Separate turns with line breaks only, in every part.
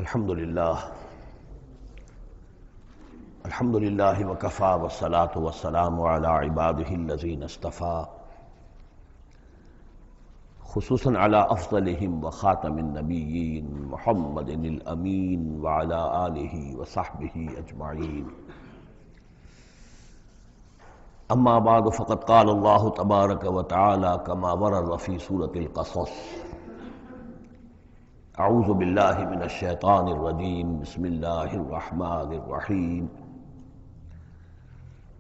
الحمدللہ وکفیٰ والصلاة والسلام علی عبادہ الذین اصطفیٰ خصوصاً علی افضلہم وخاتم النبیین محمد الامین وعلی آلہ وصحبہ اجمعین اما بعد فقد قال اللہ تبارک وتعالی کما ورد فی سورۃ القصص اعوذ باللہ من الشیطان الرجیم بسم اللہ الرحمن الرحیم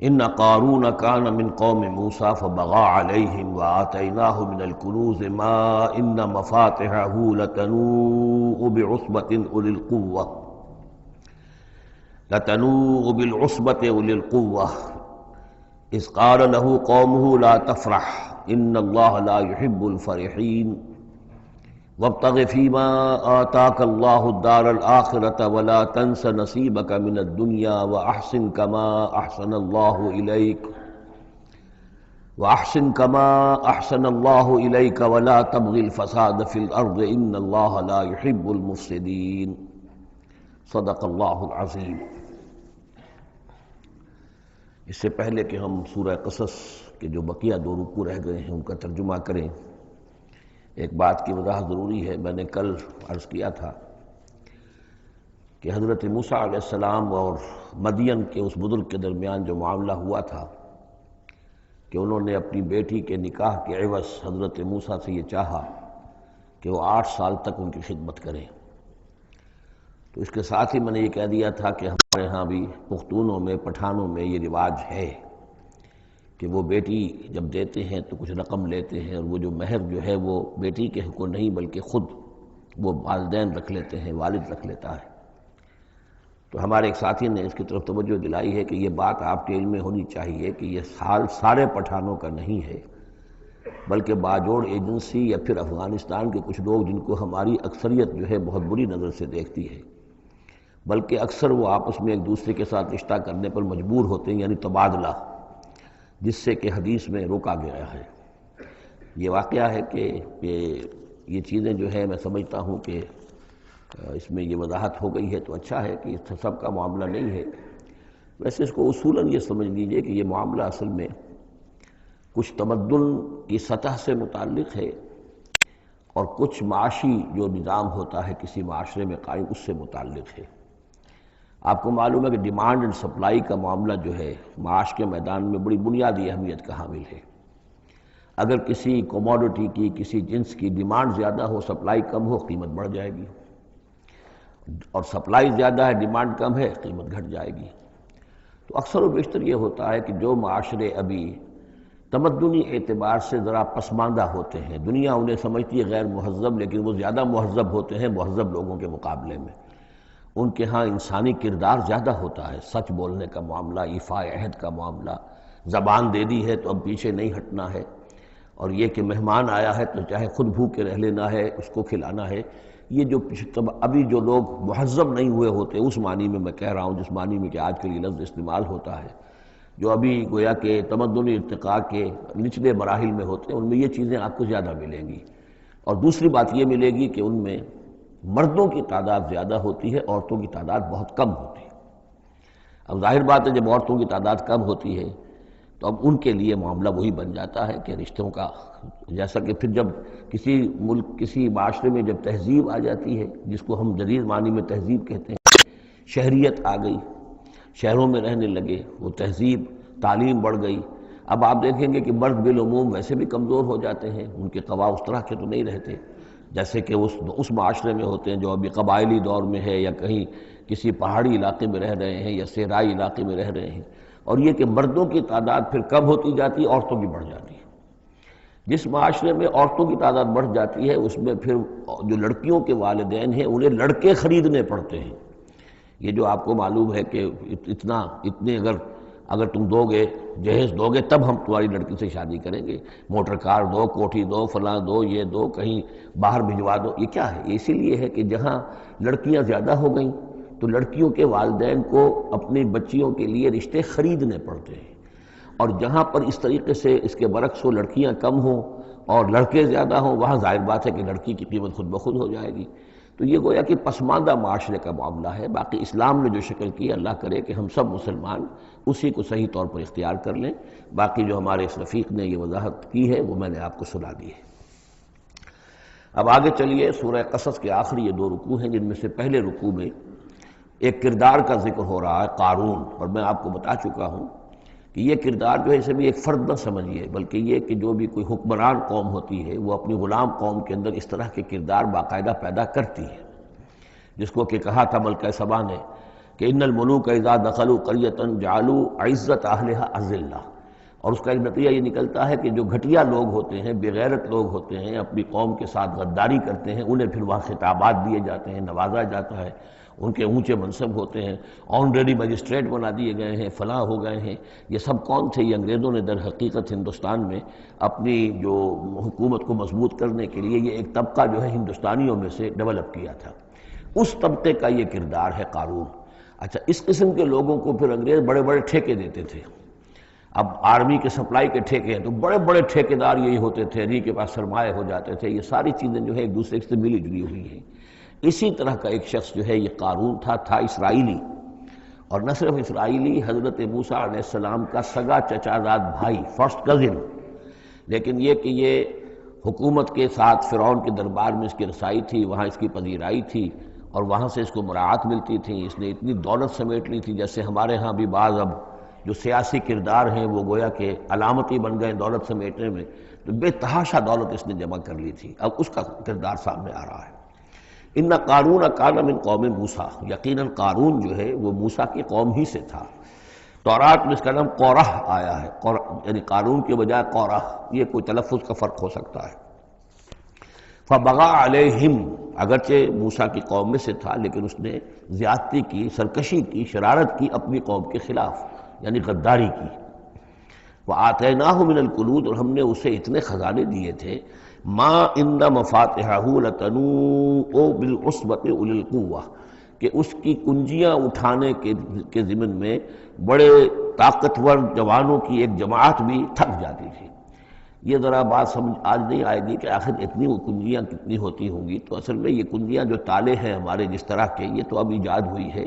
ان قارون کان من قوم موسیٰ فبغى علیہم وآتیناہ من الکنوز ما ان مفاتحہ لتنوء بالعصبة أولي القوة اذ قال له قومه لا تفرح ان اللہ لا يحب الفرحین وابتغ فيما آتاك الله الدار الآخرة ولا تنس نصيبك من الدنيا وأحسن كما أحسن الله إليك ولا تبغ الفساد في الأرض إن الله لا يحب المفسدين صدق اللہ العظیم۔ اس سے پہلے کہ ہم سورہ قصص کے جو بقیہ دو رکوع رہ گئے ہیں ان کا ترجمہ کریں، ایک بات کی وضاحت ضروری ہے۔ میں نے کل عرض کیا تھا کہ حضرت موسیٰ علیہ السلام اور مدین کے اس بزرگ کے درمیان جو معاملہ ہوا تھا کہ انہوں نے اپنی بیٹی کے نکاح کے عوض حضرت موسیٰ سے یہ چاہا کہ وہ 8 سال تک ان کی خدمت کریں، تو اس کے ساتھ ہی میں نے یہ کہہ دیا تھا کہ ہمارے ہاں بھی پختونوں میں پٹھانوں میں یہ رواج ہے کہ وہ بیٹی جب دیتے ہیں تو کچھ رقم لیتے ہیں، اور وہ جو مہر جو ہے وہ بیٹی کے حق کو نہیں بلکہ خود وہ والدین رکھ لیتے ہیں، والد رکھ لیتا ہے۔ تو ہمارے ایک ساتھی نے اس کی طرف توجہ دلائی ہے کہ یہ بات آپ کے علم میں ہونی چاہیے کہ یہ حال سارے پٹھانوں کا نہیں ہے، بلکہ باجوڑ ایجنسی یا پھر افغانستان کے کچھ لوگ جن کو ہماری اکثریت جو ہے بہت بری نظر سے دیکھتی ہے، بلکہ اکثر وہ آپس میں ایک دوسرے کے ساتھ رشتہ کرنے پر مجبور ہوتے ہیں، یعنی تبادلہ، جس سے کہ حدیث میں روکا گیا ہے۔ یہ واقعہ ہے کہ یہ چیزیں جو ہے میں سمجھتا ہوں کہ اس میں یہ وضاحت ہو گئی ہے تو اچھا ہے کہ اس سب کا معاملہ نہیں ہے۔ ویسے اس کو اصولاً یہ سمجھ لیجئے کہ یہ معاملہ اصل میں کچھ تمدن کی سطح سے متعلق ہے اور کچھ معاشی جو نظام ہوتا ہے کسی معاشرے میں قائم اس سے متعلق ہے۔ آپ کو معلوم ہے کہ ڈیمانڈ اینڈ سپلائی کا معاملہ جو ہے معاش کے میدان میں بڑی بنیادی اہمیت کا حامل ہے۔ اگر کسی کوموڈٹی کی، کسی جنس کی ڈیمانڈ زیادہ ہو، سپلائی کم ہو، قیمت بڑھ جائے گی، اور سپلائی زیادہ ہے، ڈیمانڈ کم ہے، قیمت گھٹ جائے گی۔ تو اکثر و بیشتر یہ ہوتا ہے کہ جو معاشرے ابھی تمدنی اعتبار سے ذرا پسماندہ ہوتے ہیں، دنیا انہیں سمجھتی ہے غیر مہذب، لیکن وہ زیادہ مہذب ہوتے ہیں مہذب لوگوں کے مقابلے میں۔ ان کے ہاں انسانی کردار زیادہ ہوتا ہے، سچ بولنے کا معاملہ، ایفاء عہد کا معاملہ، زبان دے دی ہے تو اب پیچھے نہیں ہٹنا ہے، اور یہ کہ مہمان آیا ہے تو چاہے خود بھوکے رہ لینا ہے، اس کو کھلانا ہے۔ یہ جو ابھی جو لوگ مہذب نہیں ہوئے ہوتے، اس معنی میں میں کہہ رہا ہوں جس معنی میں کہ آج کل یہ لفظ استعمال ہوتا ہے، جو ابھی گویا کہ تمدنی ارتقاء کے نچلے مراحل میں ہوتے ہیں، ان میں یہ چیزیں آپ کو زیادہ ملیں گی۔ اور دوسری بات یہ ملے گی کہ ان میں مردوں کی تعداد زیادہ ہوتی ہے، عورتوں کی تعداد بہت کم ہوتی ہے۔ اب ظاہر بات ہے جب عورتوں کی تعداد کم ہوتی ہے تو اب ان کے لیے معاملہ وہی بن جاتا ہے کہ رشتوں کا، جیسا کہ پھر جب کسی ملک، کسی معاشرے میں جب تہذیب آ جاتی ہے، جس کو ہم جدید معنی میں تہذیب کہتے ہیں، شہریت آ گئی، شہروں میں رہنے لگے، وہ تہذیب، تعلیم بڑھ گئی، اب آپ دیکھیں گے کہ مرد بالعموم ویسے بھی کمزور ہو جاتے ہیں، ان کے قوا اس طرح کے تو نہیں رہتے جیسے کہ اس معاشرے میں ہوتے ہیں جو ابھی قبائلی دور میں ہے، یا کہیں کسی پہاڑی علاقے میں رہ رہے ہیں یا صحرائی علاقے میں رہ رہے ہیں، اور یہ کہ مردوں کی تعداد پھر کم ہوتی جاتی ہے، عورتوں کی بڑھ جاتی ہے۔ جس معاشرے میں عورتوں کی تعداد بڑھ جاتی ہے اس میں پھر جو لڑکیوں کے والدین ہیں انہیں لڑکے خریدنے پڑتے ہیں۔ یہ جو آپ کو معلوم ہے کہ اتنے اگر تم دو گے، جہیز دو گے تب ہم تمہاری لڑکی سے شادی کریں گے، موٹر کار دو، کوٹھی دو، فلاں دو، یہ دو، کہیں باہر بھجوا دو۔ یہ کیا ہے؟ یہ اسی لیے ہے کہ جہاں لڑکیاں زیادہ ہو گئیں تو لڑکیوں کے والدین کو اپنی بچیوں کے لیے رشتے خریدنے پڑتے ہیں، اور جہاں پر اس طریقے سے اس کے برعکس ہو، لڑکیاں کم ہوں اور لڑکے زیادہ ہوں، وہاں ظاہر بات ہے کہ لڑکی کی قیمت خود بخود ہو جائے گی۔ تو یہ گویا کہ پسماندہ معاشرے کا معاملہ ہے۔ باقی اسلام نے جو شکل کی، اللہ کرے کہ ہم سب مسلمان اسی کو صحیح طور پر اختیار کر لیں۔ باقی جو ہمارے اس رفیق نے یہ وضاحت کی ہے وہ میں نے آپ کو سنا دی ہے۔ اب آگے چلیے، سورہ قصص کے آخری یہ 2 رکوع ہیں، جن میں سے پہلے رکوع میں ایک کردار کا ذکر ہو رہا ہے، قارون، اور میں آپ کو بتا چکا ہوں کہ یہ کردار جو ہے اسے بھی ایک فرد نہ سمجھیے، بلکہ یہ کہ جو بھی کوئی حکمران قوم ہوتی ہے وہ اپنی غلام قوم کے اندر اس طرح کے کردار باقاعدہ پیدا کرتی ہے، جس کو کہ کہا تھا ملکہ سبا نے کہ ان الملوک اذا دخلوا قریۃ جعلوا عزت اہلھا اذلہ، اور اس کا ایک نتیجہ یہ نکلتا ہے کہ جو گھٹیا لوگ ہوتے ہیں، بے غیرت لوگ ہوتے ہیں، اپنی قوم کے ساتھ غداری کرتے ہیں، انہیں پھر وہاں خطابات دیے جاتے ہیں، نوازا جاتا ہے، ان کے اونچے منصب ہوتے ہیں، آنریڈی مجسٹریٹ بنا دیے گئے ہیں، فلاں ہو گئے ہیں۔ یہ سب کون تھے؟ یہ انگریزوں نے در حقیقت ہندوستان میں اپنی جو حکومت کو مضبوط کرنے کے لیے یہ ایک طبقہ جو ہے ہندوستانیوں میں سے ڈیولپ کیا تھا، اس طبقے کا یہ کردار ہے قارون۔ اچھا، اس قسم کے لوگوں کو پھر انگریز بڑے بڑے ٹھیکے دیتے تھے۔ اب آرمی کے سپلائی کے ٹھیکے ہیں تو بڑے بڑے ٹھیکیدار یہی ہوتے تھے، انہی کے پاس سرمایہ ہو جاتے تھے۔ یہ ساری چیزیں جو ہے ایک دوسرے سے ملی جلی ہوئی ہیں۔ اسی طرح کا ایک شخص جو ہے یہ قارون تھا اسرائیلی، اور نہ صرف اسرائیلی، حضرت موسیٰ علیہ السلام کا سگا چچا زاد بھائی، فرسٹ کزن، لیکن یہ کہ یہ حکومت کے ساتھ فرعون کے دربار میں اس کی رسائی تھی، وہاں اس کی پذیرائی تھی، اور وہاں سے اس کو مراعات ملتی تھی۔ اس نے اتنی دولت سمیٹ لی تھی، جیسے ہمارے ہاں بھی بعض اب جو سیاسی کردار ہیں وہ گویا کہ علامتی بن گئے دولت سمیٹنے میں، تو بے تحاشا دولت اس نے جمع کر لی تھی۔ اب اس کا کردار سامنے آ رہا ہے۔ ان قارون کان من قوم موسیٰ، یقیناً قارون جو ہے وہ موسیٰ کی قوم ہی سے تھا۔ تورات میں اس کا نام قورہ آیا ہے، یعنی قارون کے بجائے قورہ، یہ کوئی تلفظ کا فرق ہو سکتا ہے۔ فبغى علیہم، اگرچہ موسیٰ کی قوم میں سے تھا لیکن اس نے زیادتی کی، سرکشی کی، شرارت کی اپنی قوم کے خلاف، یعنی غداری کی۔ وآتیناہ من الکنوز، اور ہم نے اسے اتنے خزانے دیے تھے، ما ان مفاتحہ لتنوء بالعصبۃ اولي القوہ، کہ اس کی کنجیاں اٹھانے کے ضمن میں بڑے طاقتور جوانوں کی ایک جماعت بھی تھک جاتی تھی۔ یہ ذرا بات سمجھ آج نہیں آئے گی کہ آخر اتنی وہ کنجیاں کتنی ہوتی ہوں گی، تو اصل میں یہ کنجیاں جو تالے ہیں ہمارے جس طرح کے، یہ تو اب ایجاد ہوئی ہے۔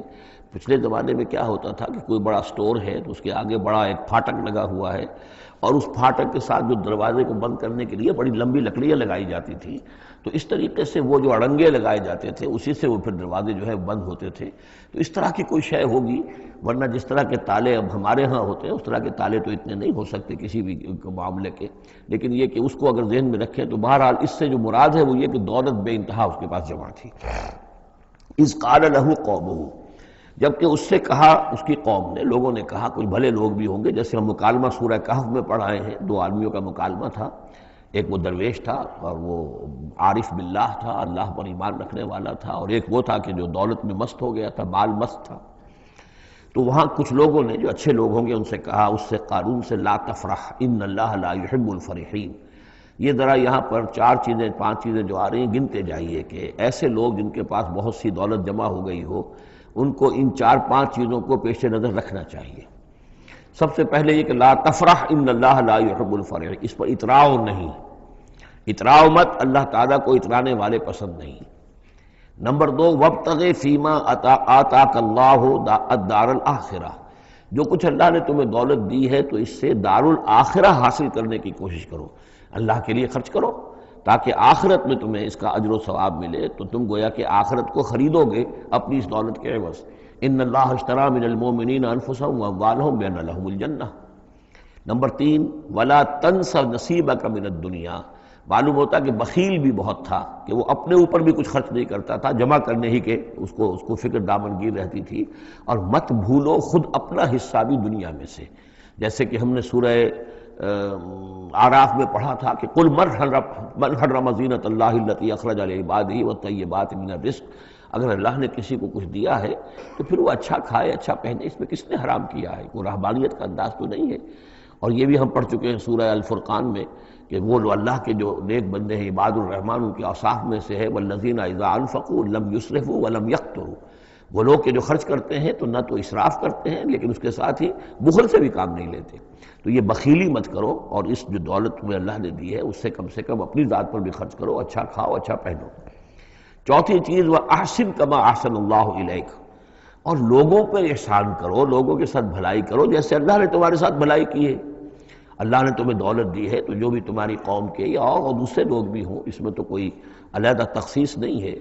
پچھلے زمانے میں کیا ہوتا تھا کہ کوئی بڑا سٹور ہے تو اس کے آگے بڑا ایک پھاٹک لگا ہوا ہے، اور اس پھاٹک کے ساتھ جو دروازے کو بند کرنے کے لیے بڑی لمبی لکڑیاں لگائی جاتی تھیں، تو اس طریقے سے وہ جو اڑنگے لگائے جاتے تھے اسی سے وہ پھر دروازے جو ہے بند ہوتے تھے۔ تو اس طرح کی کوئی شے ہوگی، ورنہ جس طرح کے تالے اب ہمارے ہاں ہوتے ہیں اس طرح کے تالے تو اتنے نہیں ہو سکتے کسی بھی معاملے کے، لیکن یہ کہ اس کو اگر ذہن میں رکھیں تو بہرحال اس سے جو مراد ہے وہ یہ کہ دولت بے انتہا اس کے پاس جمع تھی۔ اذ قال له قومه، جبکہ اس سے کہا اس کی قوم نے، لوگوں نے کہا، کچھ بھلے لوگ بھی ہوں گے، جیسے ہم مکالمہ سورہ کہف میں پڑھ آئے ہیں، 2 آدمیوں کا مکالمہ تھا، ایک وہ درویش تھا اور وہ عارف باللہ تھا، اللہ پر ایمان رکھنے والا تھا، اور ایک وہ تھا کہ جو دولت میں مست ہو گیا تھا، مال مست تھا۔ تو وہاں کچھ لوگوں نے جو اچھے لوگ ہوں گے ان سے کہا، اس سے قارون سے، لا تفرح ان اللہ لا يحب الفرحین۔ یہ ذرا یہاں پر 4 چیزیں 5 چیزیں جو آ رہی ہیں گنتے جائیے کہ ایسے لوگ جن کے پاس بہت سی دولت جمع ہو گئی ہو ان کو ان 4-5 چیزوں کو پیش نظر رکھنا چاہیے۔ سب سے پہلے یہ کہ لا تفرح ان اللہ لا يحب الفرح، اس پر اتراؤ نہیں، اتراؤ مت، اللہ تعالیٰ کو اترانے والے پسند نہیں۔ نمبر 2، وابتغ فیما آتاک اللہ الدار الآخرہ، جو کچھ اللہ نے تمہیں دولت دی ہے تو اس سے دار الآخرہ حاصل کرنے کی کوشش کرو، اللہ کے لیے خرچ کرو تاکہ آخرت میں تمہیں اس کا اجر و ثواب ملے، تو تم گویا کہ آخرت کو خریدو گے اپنی اس دولت کے عوض۔ ان اللہ اشتری من المؤمنین انفسهم واموالهم بان لهم الجنہ۔ نمبر 3، ولا تنس نصیبک من الدنیا، معلوم ہوتا کہ بخیل بھی بہت تھا کہ وہ اپنے اوپر بھی کچھ خرچ نہیں کرتا تھا، جمع کرنے ہی کے اس کو فکر دامنگیر رہتی تھی، اور مت بھولو خود اپنا حصہ بھی دنیا میں سے، جیسے کہ ہم نے سورہ اعراف میں پڑھا تھا کہ قل من حرم زینۃ اللہ التی اخرج لعبادہ والطیبات من الرزق، اگر اللہ نے کسی کو کچھ دیا ہے تو پھر وہ اچھا کھائے اچھا پہنے، اس میں کس نے حرام کیا ہے؟ کوئی رہبانیت کا انداز تو نہیں ہے۔ اور یہ بھی ہم پڑھ چکے ہیں سورہ الفرقان میں کہ وہ اللہ کے جو نیک بندے ہیں عباد الرحمن، ان کے اوصاف میں سے ہے والذین اذا انفقوا لم یسرفوا ولم یقتروا، وہ لوگ کہ جو خرچ کرتے ہیں تو نہ تو اسراف کرتے ہیں لیکن اس کے ساتھ ہی بخل سے بھی کام نہیں لیتے۔ تو یہ بخیلی مت کرو، اور اس جو دولت تمہیں اللہ نے دی ہے اس سے کم اپنی ذات پر بھی خرچ کرو، اچھا کھاؤ اچھا پہنو۔ چوتھی چیز وہ احسن کما احسن اللہ الیک، اور لوگوں پر احسان کرو، لوگوں کے ساتھ بھلائی کرو جیسے اللہ نے تمہارے ساتھ بھلائی کی ہے۔ اللہ نے تمہیں دولت دی ہے تو جو بھی تمہاری قوم کے یا اور دوسرے لوگ بھی ہوں، اس میں تو کوئی علیحدہ تخصیص نہیں ہے،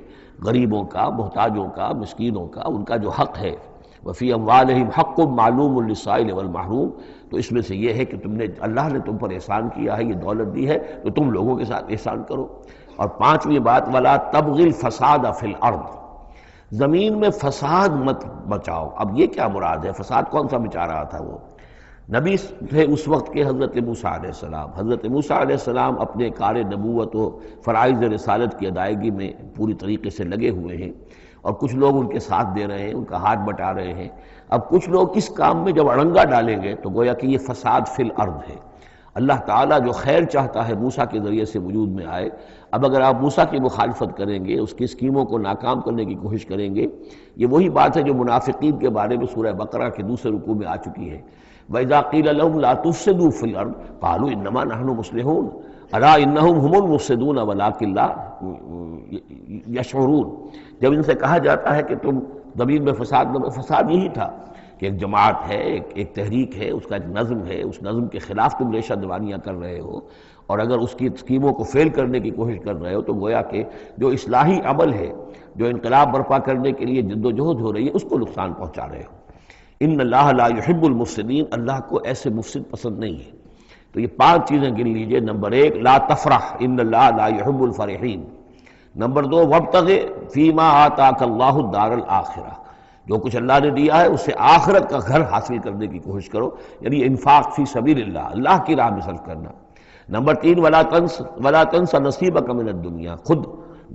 غریبوں کا، محتاجوں کا، مسکینوں کا، ان کا جو حق ہے، وفی اموالہم حق معلوم للسائل والمحروم، تو اس میں سے یہ ہے کہ اللہ نے تم پر احسان کیا ہے، یہ دولت دی ہے تو تم لوگوں کے ساتھ احسان کرو۔ اور پانچویں بات ولا تبغی الفساد فی الارض، زمین میں فساد مت بچاؤ۔ اب یہ کیا مراد ہے؟ فساد کون سا مچا رہا تھا؟ وہ نبی تھے اس وقت کے حضرت موسیٰ علیہ السلام۔ حضرت موسیٰ علیہ السلام اپنے کار نبوت و فرائض رسالت کی ادائیگی میں پوری طریقے سے لگے ہوئے ہیں، اور کچھ لوگ ان کے ساتھ دے رہے ہیں، ان کا ہاتھ بٹا رہے ہیں۔ اب کچھ لوگ اس کام میں جب اڑنگا ڈالیں گے تو گویا کہ یہ فساد فی الارض ہے۔ اللہ تعالیٰ جو خیر چاہتا ہے موسیٰ کے ذریعے سے وجود میں آئے، اب اگر آپ موسیٰ کی مخالفت کریں گے، اس کی اسکیموں کو ناکام کرنے کی کوشش کریں گے، یہ وہی بات ہے جو منافقین کے بارے میں سورہ بقرہ کے دوسرے رکوع میں آ چکی ہے۔ وَإِذَا قِيلَ لَهُمْ لَا تُفْسِدُوا فِي الْأَرْضِ قَالُوا إِنَّمَا نَحْنُ مُصْلِحُونَ أَلَا إِنَّهُمْ هُمُ الْمُفْسِدُونَ وَلَٰكِن لَا يَشْعُرُونَ، جب ان سے کہا جاتا ہے کہ تم زمین میں فساد یہی تھا کہ ایک جماعت ہے، ایک تحریک ہے، اس کا ایک نظم ہے، اس نظم کے خلاف تم ریشہ دوانیاں کر رہے ہو، اور اگر اس کی اسکیموں کو فیل کرنے کی کوشش کر رہے ہو تو گویا کہ جو اصلاحی عمل ہے، جو انقلاب برپا کرنے کے لیے جد و جہد ہو رہی ہے، اس کو نقصان پہنچا رہے ہو۔ ان اللہ لا يحب المفسدین، اللہ کو ایسے مفسد پسند نہیں ہے۔ تو یہ پانچ چیزیں گن لیجئے۔ نمبر ایک لا تفرح ان اللہ لا يحب الفرحین۔ نمبر دو وابتغ فیما آتاک اللہ الدار الآخرہ، جو کچھ اللہ نے دیا ہے اس سے آخرت کا گھر حاصل کرنے کی کوشش کرو، یعنی انفاق فی سبیل اللہ، اللہ کی راہ میں صرف کرنا۔ نمبر تین ولا تنس نصیبک من الدنیا، خود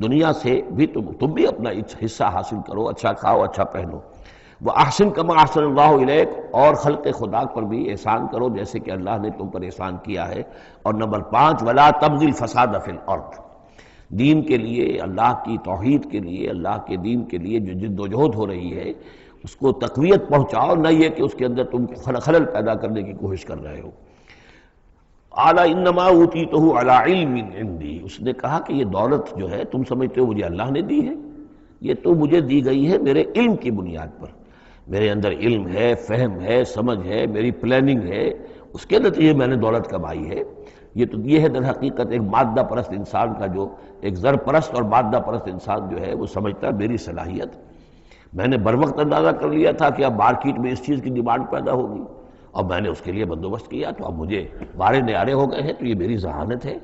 دنیا سے بھی تم بھی اپنا حصہ حاصل کرو، اچھا کھاؤ، اچھا پہنو۔ وہ احسن کما احسن اللہ الیک، اور خلق خدا پر بھی احسان کرو جیسے کہ اللہ نے تم پر احسان کیا ہے۔ اور نمبر پانچ ولا تبغی الفساد فی الارض، دین کے لیے، اللہ کی توحید کے لیے، اللہ کے دین کے لیے جو جد و جہد ہو رہی ہے اس کو تقویت پہنچاؤ، نہ یہ کہ اس کے اندر تم خلل پیدا کرنے کی کوشش کر رہے ہو۔ اعلیٰ انما اوتیتہ علی علم عندی، اس نے کہا کہ یہ دولت جو ہے تم سمجھتے ہو مجھے اللہ نے دی ہے، یہ تو مجھے دی گئی ہے میرے علم کی بنیاد پر، میرے اندر علم ہے، فہم ہے، سمجھ ہے، میری پلاننگ ہے، اس کے نتیجے میں نے دولت کمائی ہے۔ یہ ہے در حقیقت ایک مادہ پرست انسان کا، جو ایک زر پرست اور مادہ پرست انسان جو ہے وہ سمجھتا ہے میری صلاحیت، میں نے بر وقت اندازہ کر لیا تھا کہ اب مارکیٹ میں اس چیز کی ڈیمانڈ پیدا ہوگی اور میں نے اس کے لیے بندوبست کیا، تو اب مجھے بارے نیارے ہو گئے ہیں، تو یہ میری ذہانت ہے،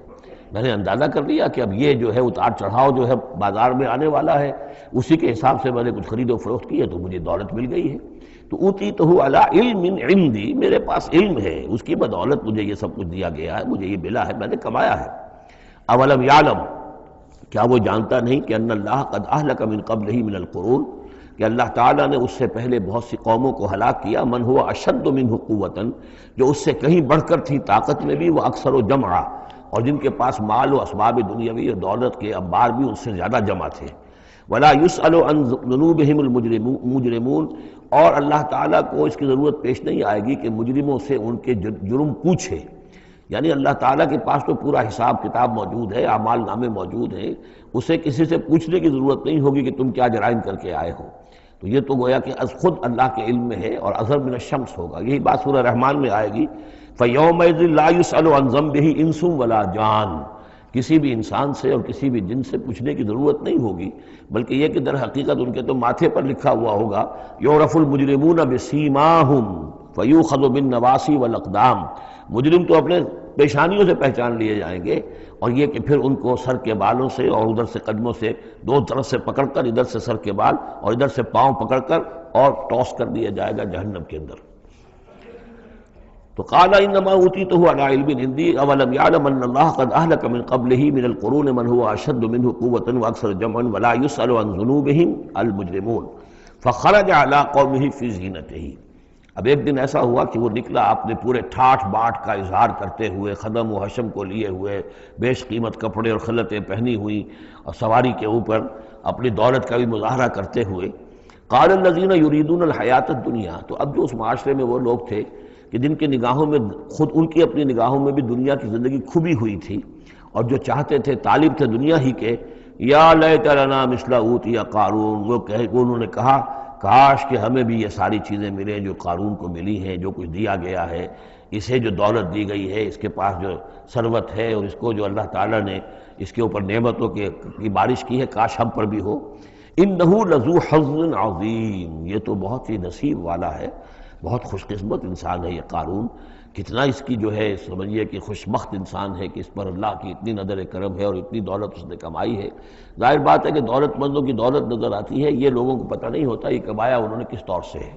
میں نے اندازہ کر لیا کہ اب یہ جو ہے اتار چڑھاؤ جو ہے بازار میں آنے والا ہے، اسی کے حساب سے میں نے کچھ خرید و فروخت کی ہے تو مجھے دولت مل گئی ہے۔ تو اوتیتہ علی علم عندی، میرے پاس علم ہے، اس کی بدولت مجھے یہ سب کچھ دیا گیا ہے، مجھے یہ ملا ہے، میں نے کمایا ہے۔ اولم یعلم، کیا وہ جانتا نہیں کہ ان اللہ قد اہلک من قبلہ من القرون، کہ اللہ تعالیٰ نے اس سے پہلے بہت سی قوموں کو ہلاک کیا، من ہوا اشد منہ قوتاً، جو اس سے کہیں بڑھ کر تھی طاقت میں بھی، وہ اکثر و جمعا، اور جن کے پاس مال و اسباب دنیاوی اور دولت کے انبار بھی ان سے زیادہ جمع تھے۔ ولا يسأل عن ذنوبهم المجرمون، اور اللہ تعالیٰ کو اس کی ضرورت پیش نہیں آئے گی کہ مجرموں سے ان کے جرم پوچھے، یعنی اللہ تعالیٰ کے پاس تو پورا حساب کتاب موجود ہے، اعمال نامے موجود ہیں، اسے کسی سے پوچھنے کی ضرورت نہیں ہوگی کہ تم کیا جرائم کر کے آئے ہو۔ تو یہ تو گویا کہ از خود اللہ کے علم میں ہے، اور اظہر من الشمس ہوگا، یہی بات سورہ رحمان میں آئے گی فَيَوْمَئِذٍ لَا يُسْأَلُ عَنْ ذَنبِهِ إِنسٌ وَلَا جَانٌ، کسی بھی انسان سے اور کسی بھی جن سے پوچھنے کی ضرورت نہیں ہوگی، بلکہ یہ کہ در حقیقت ان کے تو ماتھے پر لکھا ہوا ہوگا یعرف المجرمون بسیماہم فیؤخذ بالنواصی والاقدام، مجرم تو اپنے پیشانیوں سے پہچان لیے جائیں گے، اور یہ کہ پھر ان کو سر کے بالوں سے اور ادھر سے قدموں سے دو طرف سے پکڑ کر، ادھر سے سر کے بال اور ادھر سے پاؤں پکڑ کر اور ٹاس کر دیا جائے گا جہنم کے اندر۔ تو قال انما اوتیتہ علی علم عندی اولم یعلم ان اللہ قد اہلک من قبلہ من القرون من هو اشد منہ قوة واکثر جمعا ولا يسأل عن ذنوبهم المجرمون فخرج على قومه فی زینتہ۔ اب ایک دن ایسا ہوا کہ وہ نکلا اپنے پورے ٹھاٹھ باٹھ کا اظہار کرتے ہوئے، خدم و حشم کو لیے ہوئے، بیش قیمت کپڑے اور خلعتیں پہنی ہوئی، اور سواری کے اوپر اپنی دولت کا بھی مظاہرہ کرتے ہوئے۔ قال الذین یریدون الحیاۃ الدنیا، تو اب جو اس معاشرے میں وہ لوگ تھے کہ جن کی نگاہوں میں، خود ان کی اپنی نگاہوں میں بھی دنیا کی زندگی کھبی ہوئی تھی، اور جو چاہتے تھے، طالب تھے دنیا ہی کے، یا لیت لنا مثل اوتی قارون، وہ انہوں نے کہا کاش کہ ہمیں بھی یہ ساری چیزیں ملیں جو قارون کو ملی ہیں، جو کچھ دیا گیا ہے، اسے جو دولت دی گئی ہے، اس کے پاس جو ثروت ہے، اور اس کو جو اللہ تعالیٰ نے اس کے اوپر نعمتوں کی بارش کی ہے، کاش ہم پر بھی ہو۔ انہ لذو حظ عظیم، یہ تو بہت ہی نصیب والا ہے، بہت خوش قسمت انسان ہے یہ قارون، کتنا اس کی جو ہے سمجھیے کہ خوش بخت انسان ہے کہ اس پر اللہ کی اتنی نظر کرم ہے اور اتنی دولت اس نے کمائی ہے۔ ظاہر بات ہے کہ دولت مندوں کی دولت نظر آتی ہے، یہ لوگوں کو پتہ نہیں ہوتا یہ کمایا انہوں نے کس طور سے ہے۔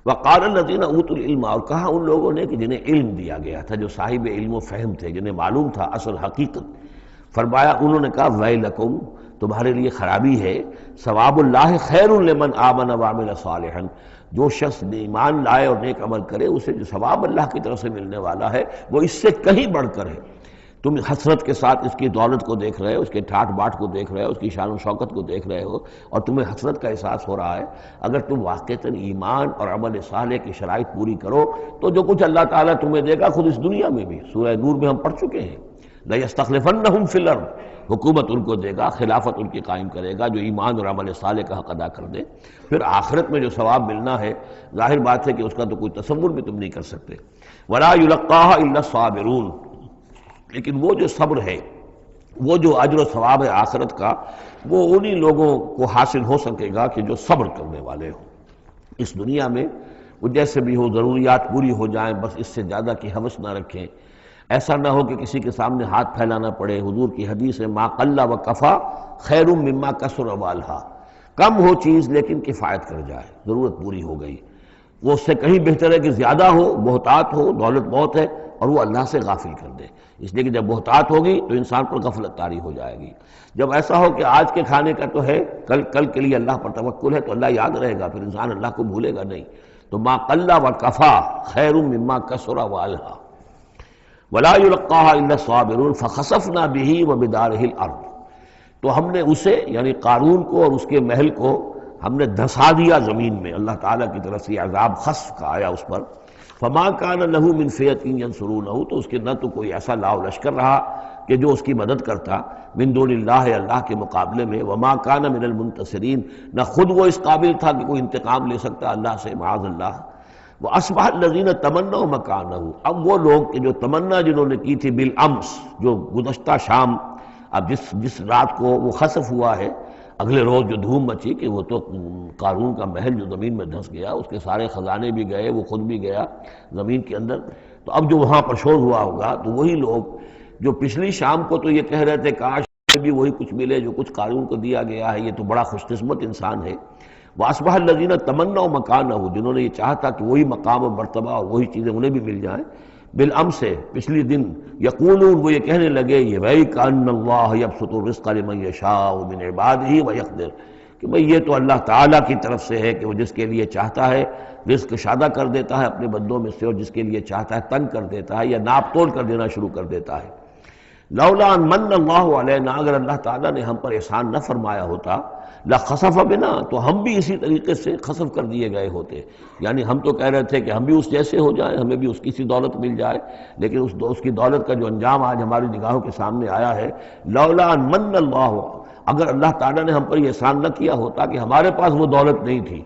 وقال الذین اوتوا العلم، اور کہا ان لوگوں نے کہ جنہیں علم دیا گیا تھا، جو صاحب علم و فہم تھے، جنہیں معلوم تھا اصل حقیقت، فرمایا انہوں نے کہا ویلکم، تمہارے لیے خرابی ہے، ثواب اللہ خیر لمن آمن وعمل صالحا، جو شخص ایمان لائے اور نیک عمل کرے اسے جو ثواب اللہ کی طرف سے ملنے والا ہے وہ اس سے کہیں بڑھ کر ہے۔ تم حسرت کے ساتھ اس کی دولت کو دیکھ رہے ہو، اس کے ٹھاٹ باٹ کو دیکھ رہے ہو، اس کی شان و شوکت کو دیکھ رہے ہو، اور تمہیں حسرت کا احساس ہو رہا ہے۔ اگر تم واقعتاً ایمان اور عمل صالح کی شرائط پوری کرو تو جو کچھ اللہ تعالیٰ تمہیں دے گا خود اس دنیا میں بھی، سورہ نور میں ہم پڑھ چکے ہیں، لَيَسْتَخْلِفَنَّهُمْ فِي الْأَرْضِ، حکومت ان کو دے گا، خلافت ان کی قائم کرے گا جو ایمان اور عمل صالح کا حق ادا کر دے۔ پھر آخرت میں جو ثواب ملنا ہے ظاہر بات ہے کہ اس کا تو کوئی تصور بھی تم نہیں کر سکتے۔ وَلَا يُلَقَّاهَا إِلَّا الصَّابِرُونَ، لیکن وہ جو صبر ہے، وہ جو اجر و ثواب ہے آخرت کا، وہ انہی لوگوں کو حاصل ہو سکے گا کہ جو صبر کرنے والے ہوں۔ اس دنیا میں وہ جیسے بھی ہو ضروریات پوری ہو جائیں، بس اس سے زیادہ کی ہوس نہ رکھیں، ایسا نہ ہو کہ کسی کے سامنے ہاتھ پھیلانا پڑے۔ حضور کی حدیث ہے ما قل و کفا خیر مما کثر و والہا، کم ہو چیز لیکن کفایت کر جائے، ضرورت پوری ہو گئی، وہ اس سے کہیں بہتر ہے کہ زیادہ ہو، بہتات ہو، دولت بہت ہے اور وہ اللہ سے غافل کر دے۔ اس لیے کہ جب بہتات ہوگی تو انسان پر غفلت طاری ہو جائے گی۔ جب ایسا ہو کہ آج کے کھانے کا تو ہے، کل کے لیے اللہ پر توکل ہے تو اللہ یاد رہے گا، پھر انسان اللہ کو بھولے گا نہیں۔ تو ما قل و کفا خیر مما کثر و والہا ولا یلقاها الا الصابرون فخسفنا به وبداره الارض، تو ہم نے اسے یعنی قارون کو اور اس کے محل کو ہم نے دھسا دیا زمین میں، اللہ تعالیٰ کی طرف سے عذاب خسف کا آیا اس پر۔ فما كان له من فئة ينصرونه، تو اس کے نہ تو کوئی ایسا لاؤ لشکر رہا کہ جو اس کی مدد کرتا من دون اللہ، اللہ کے مقابلے میں، وما كان من المنتصرین، نہ خود وہ اس قابل تھا کہ کوئی انتقام لے سکتا اللہ سے، معاذ اللہ۔ وَأَصْبَحَ الَّذِينَ تَمَنَّوْا مَكَانَهُ، اب وہ لوگ کہ جو تمنا جنہوں نے کی تھی بالامس، جو گزشتہ شام، اب جس رات کو وہ خسف ہوا ہے، اگلے روز جو دھوم مچی کہ وہ تو قارون کا محل جو زمین میں دھس گیا، اس کے سارے خزانے بھی گئے، وہ خود بھی گیا زمین کے اندر، تو اب جو وہاں پر شور ہوا ہوگا تو وہی لوگ جو پچھلی شام کو تو یہ کہہ رہے تھے کاش بھی وہی کچھ ملے جو کچھ قارون کو دیا گیا ہے، یہ تو بڑا خوش قسمت انسان ہے۔ وَأَصْبَحَ الَّذِينَ تَمَنَّوْا مَكَانَهُ، جنہوں نے یہ چاہتا کہ وہی مقام و مرتبہ اور وہی چیزیں انہیں بھی مل جائیں، بالامس سے پچھلی دن، یقولون، وہ یہ کہنے لگے، یہ بھائی کأن اللہ یبسط الرزق لمن یشاء من عبادہ ویقدر، کہ بھئی یہ تو اللہ تعالیٰ کی طرف سے ہے کہ وہ جس کے لیے چاہتا ہے رزق شادہ کر دیتا ہے اپنے بندوں میں سے، اور جس کے لیے چاہتا ہے تنگ کر دیتا ہے یا ناپ تول کر دینا شروع کر دیتا ہے۔ لولا ان من اللہ علینا، اگر اللہ تعالیٰ نے ہم پر احسان نہ فرمایا ہوتا، لخسف بنا، تو ہم بھی اسی طریقے سے خسف کر دیے گئے ہوتے۔ یعنی ہم تو کہہ رہے تھے کہ ہم بھی اس جیسے ہو جائیں، ہمیں بھی اس کی سی دولت مل جائے، لیکن اس کی دولت کا جو انجام آج ہماری نگاہوں کے سامنے آیا ہے، لولا ان من اللہ، اگر اللہ تعالیٰ نے ہم پر یہ احسان نہ کیا ہوتا کہ ہمارے پاس وہ دولت نہیں تھی،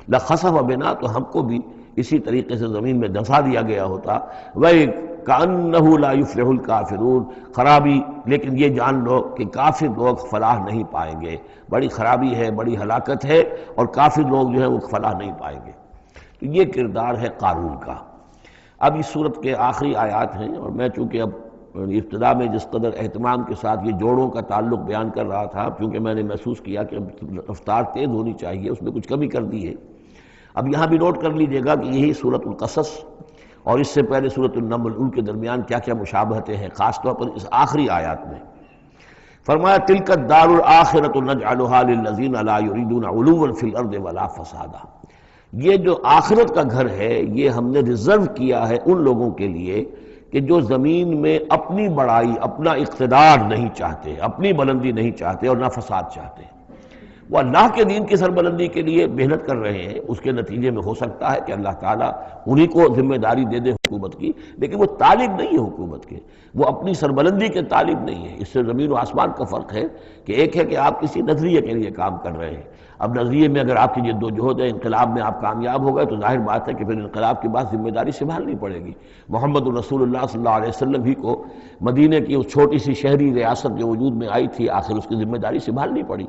لخسف بنا، تو ہم کو بھی اسی طریقے سے زمین میں دھسا دیا گیا ہوتا۔ وَكَأَنَّهُ لَا يُفْلِحُ الْكَافِرُونَ، خرابی، لیکن یہ جان لو کہ کافر لوگ فلاح نہیں پائیں گے، بڑی خرابی ہے، بڑی ہلاکت ہے، اور کافر لوگ جو ہیں وہ فلاح نہیں پائیں گے۔ تو یہ کردار ہے قارون کا۔ اب اس صورت کے آخری آیات ہیں، اور میں چونکہ اب ابتدا میں جس قدر اہتمام کے ساتھ یہ جوڑوں کا تعلق بیان کر رہا تھا، کیونکہ میں نے محسوس کیا کہ اب رفتار تیز ہونی چاہیے، اس میں کچھ کمی کر دی ہے۔ اب یہاں بھی نوٹ کر لیجئے گا کہ یہی سورۃ القصص اور اس سے پہلے سورۃ النمل، ان کے درمیان کیا کیا مشابہتیں ہیں، خاص طور پر اس آخری آیات میں۔ فرمایا تلک الدار الآخرۃ نجعلها للذین لا یریدون علوا فی الارض ولا فسادا، یہ جو آخرت کا گھر ہے یہ ہم نے ریزرو کیا ہے ان لوگوں کے لیے کہ جو زمین میں اپنی بڑائی، اپنا اقتدار نہیں چاہتے، اپنی بلندی نہیں چاہتے اور نہ فساد چاہتے۔ وہ اللہ کے دین کی سربلندی کے لیے محنت کر رہے ہیں، اس کے نتیجے میں ہو سکتا ہے کہ اللہ تعالیٰ انہی کو ذمہ داری دے دے حکومت کی، لیکن وہ طالب نہیں ہے حکومت کے، وہ اپنی سربلندی کے طالب نہیں ہے۔ اس سے زمین و آسمان کا فرق ہے کہ ایک ہے کہ آپ کسی نظریے کے لیے کام کر رہے ہیں، اب نظریے میں اگر آپ کی جد و جہد ہے، انقلاب میں آپ کامیاب ہو گئے تو ظاہر بات ہے کہ پھر انقلاب کے بعد ذمہ داری سنبھالنی پڑے گی۔ محمد رسول اللہ صلی اللہ علیہ وسلم ہی کو مدینے کی اس چھوٹی سی شہری ریاست جو وجود میں آئی تھی، آخر اس کی ذمہ داری سنبھالنی پڑی،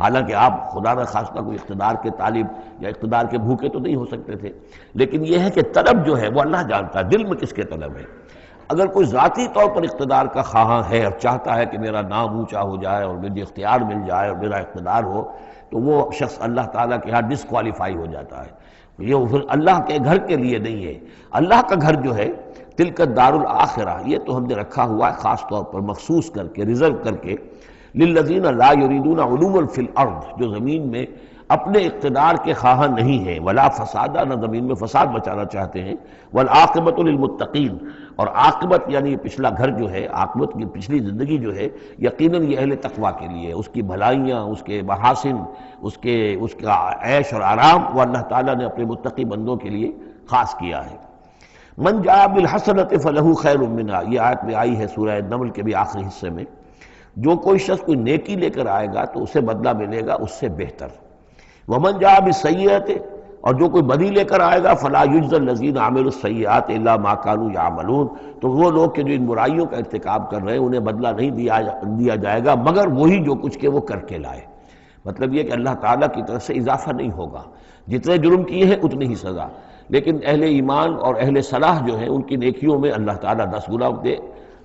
حالانکہ آپ خدا نہ خواستہ کوئی اقتدار کے طالب یا اقتدار کے بھوکے تو نہیں ہو سکتے تھے، لیکن یہ ہے کہ طلب جو ہے وہ اللہ جانتا ہے دل میں کس کے طلب ہے۔ اگر کوئی ذاتی طور پر اقتدار کا خواہاں ہے اور چاہتا ہے کہ میرا نام اونچا ہو جائے اور مجھے اختیار مل جائے اور میرا اقتدار ہو، تو وہ شخص اللہ تعالیٰ کے ہاں ڈسکوالیفائی ہو جاتا ہے۔ یہ پھر اللہ کے گھر کے لیے نہیں ہے۔ اللہ کا گھر جو ہے تلک الدار الآخرہ، یہ تو ہم نے رکھا ہوا ہے خاص طور پر مخصوص کر کے، ریزرو کر کے، للذین لا یریدون علوا فی الارض، جو زمین میں اپنے اقتدار کے خواہاں نہیں ہیں، ولا فسادہ، نہ زمین میں فساد بچانا چاہتے ہیں، والعاقبۃ للمتقین، اور عاقبت یعنی پچھلا گھر جو ہے، عاقبت کی پچھلی زندگی جو ہے یقیناً یہ اہل تقویٰ کے لیے، اس کی بھلائیاں، اس کے محاسن، اس کا عیش اور آرام وہ اللہ تعالیٰ نے اپنے متقی بندوں کے لیے خاص کیا ہے۔ من جاء بالحسنۃ فلہ خیر منہا، یہ آیت میں آئی ہے سورہ نمل کے بھی آخری حصے میں، جو کوئی شخص کوئی نیکی لے کر آئے گا تو اسے بدلہ ملے گا اس سے بہتر۔ ومن جاء بالسیئۃ، اور جو کوئی بدی لے کر آئے گا فلا یجزی الذین عملوا السیئات الا ما كانوا یعملون، تو وہ لوگ کہ جو ان برائیوں کا ارتکاب کر رہے ہیں انہیں بدلہ نہیں دیا جائے گا مگر وہی جو کچھ کہ وہ کر کے لائے۔ مطلب یہ کہ اللہ تعالیٰ کی طرف سے اضافہ نہیں ہوگا، جتنے جرم کیے ہیں اتنی ہی سزا، لیکن اہل ایمان اور اہل صلاح جو ہیں ان کی نیکیوں میں اللہ تعالیٰ 10 گنا دے،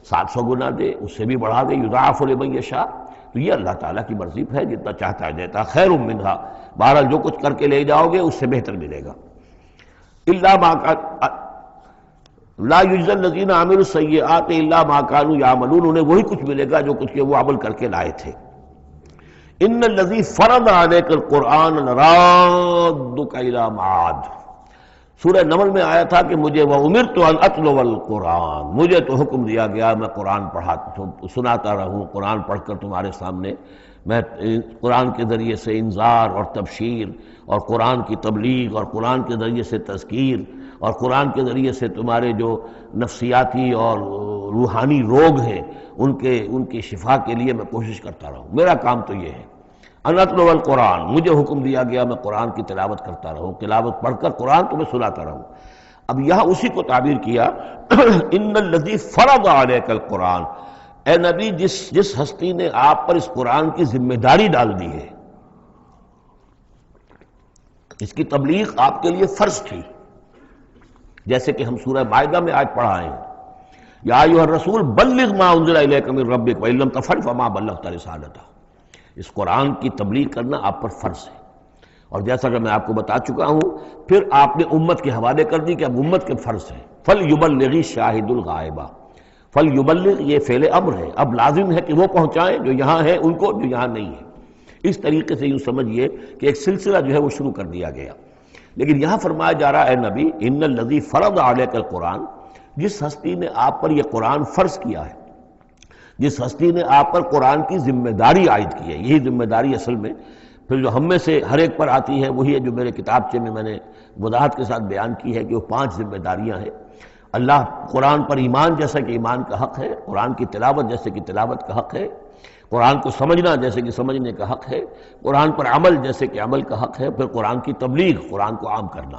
700 گنا دے، اس سے بھی بڑھا دے، یضاعف لمن یشاء، تو یہ اللہ تعالیٰ کی مرضی ہے، جتنا چاہتا ہے دیتا، خیر منہا، بہرحال جو کچھ کر کے لے جاؤ گے اس سے بہتر ملے گا۔ الا ما لا یجزی الذین عملوا السیئات الا ما كانوا یعملون، انہیں وہی کچھ ملے گا جو کچھ کہ وہ عمل کر کے لائے تھے۔ ان الذی فرض علیک القرآن لرادک الی معاد، سورہ نمل میں آیا تھا کہ مجھے وَأُمِرْتُ أَنْ أَتْلُوَ الْقُرْآنَ، مجھے تو حکم دیا گیا میں قرآن سناتا رہوں، قرآن پڑھ کر تمہارے سامنے میں قرآن کے ذریعے سے انذار اور تبشیر اور قرآن کی تبلیغ اور قرآن کے ذریعے سے تذکیر اور قرآن کے ذریعے سے تمہارے جو نفسیاتی اور روحانی روگ ہیں ان کی شفا کے لیے میں کوشش کرتا رہوں، میرا کام تو یہ ہے۔ ان اتلو القرآن، مجھے حکم دیا گیا میں قرآن کی تلاوت کرتا رہوں، تلاوت پڑھ کر قرآن تمہیں سناتا رہوں۔ اب یہاں اسی کو تعبیر کیا ان الذی فرض علیک القرآن، اے نبی جس ہستی نے آپ پر اس قرآن کی ذمہ داری ڈال دی ہے، اس کی تبلیغ آپ کے لیے فرض تھی، جیسے کہ ہم سورہ مائدہ میں آج پڑھا ہے، یا ایھا الرسول بلغ ما انزل الیک من ربک وان لم تفعل فما بلغت رسالتہ، اس قرآن کی تبلیغ کرنا آپ پر فرض ہے۔ اور جیسا کہ میں آپ کو بتا چکا ہوں، پھر آپ نے امت کے حوالے کر دی کہ اب امت کے فرض ہے۔ فَلْيُبَلِّغِ الشَّاهِدُ الْغَائِبَ، فَلْيُبَلِّغ یہ فعل امر ہے، اب لازم ہے کہ وہ پہنچائیں جو یہاں ہیں ان کو، جو یہاں نہیں ہے۔ اس طریقے سے یوں سمجھیے کہ ایک سلسلہ جو ہے وہ شروع کر دیا گیا۔ لیکن یہاں فرمایا جا رہا ہے نبی ان الذی فرض علیک القرآن، جس ہستی نے آپ پر یہ قرآن فرض کیا ہے، جس ہستی نے آپ پر قرآن کی ذمہ داری عائد کی ہے، یہی ذمہ داری اصل میں پھر جو ہم میں سے ہر ایک پر آتی ہے وہی ہے جو میرے کتابچے میں نے وضاحت کے ساتھ بیان کی ہے کہ وہ 5 ذمہ داریاں ہیں۔ اللہ قرآن پر ایمان جیسا کہ ایمان کا حق ہے، قرآن کی تلاوت جیسے کہ تلاوت کا حق ہے، قرآن کو سمجھنا جیسے کہ سمجھنے کا حق ہے، قرآن پر عمل جیسے کہ عمل کا حق ہے، پھر قرآن کی تبلیغ، قرآن کو عام کرنا۔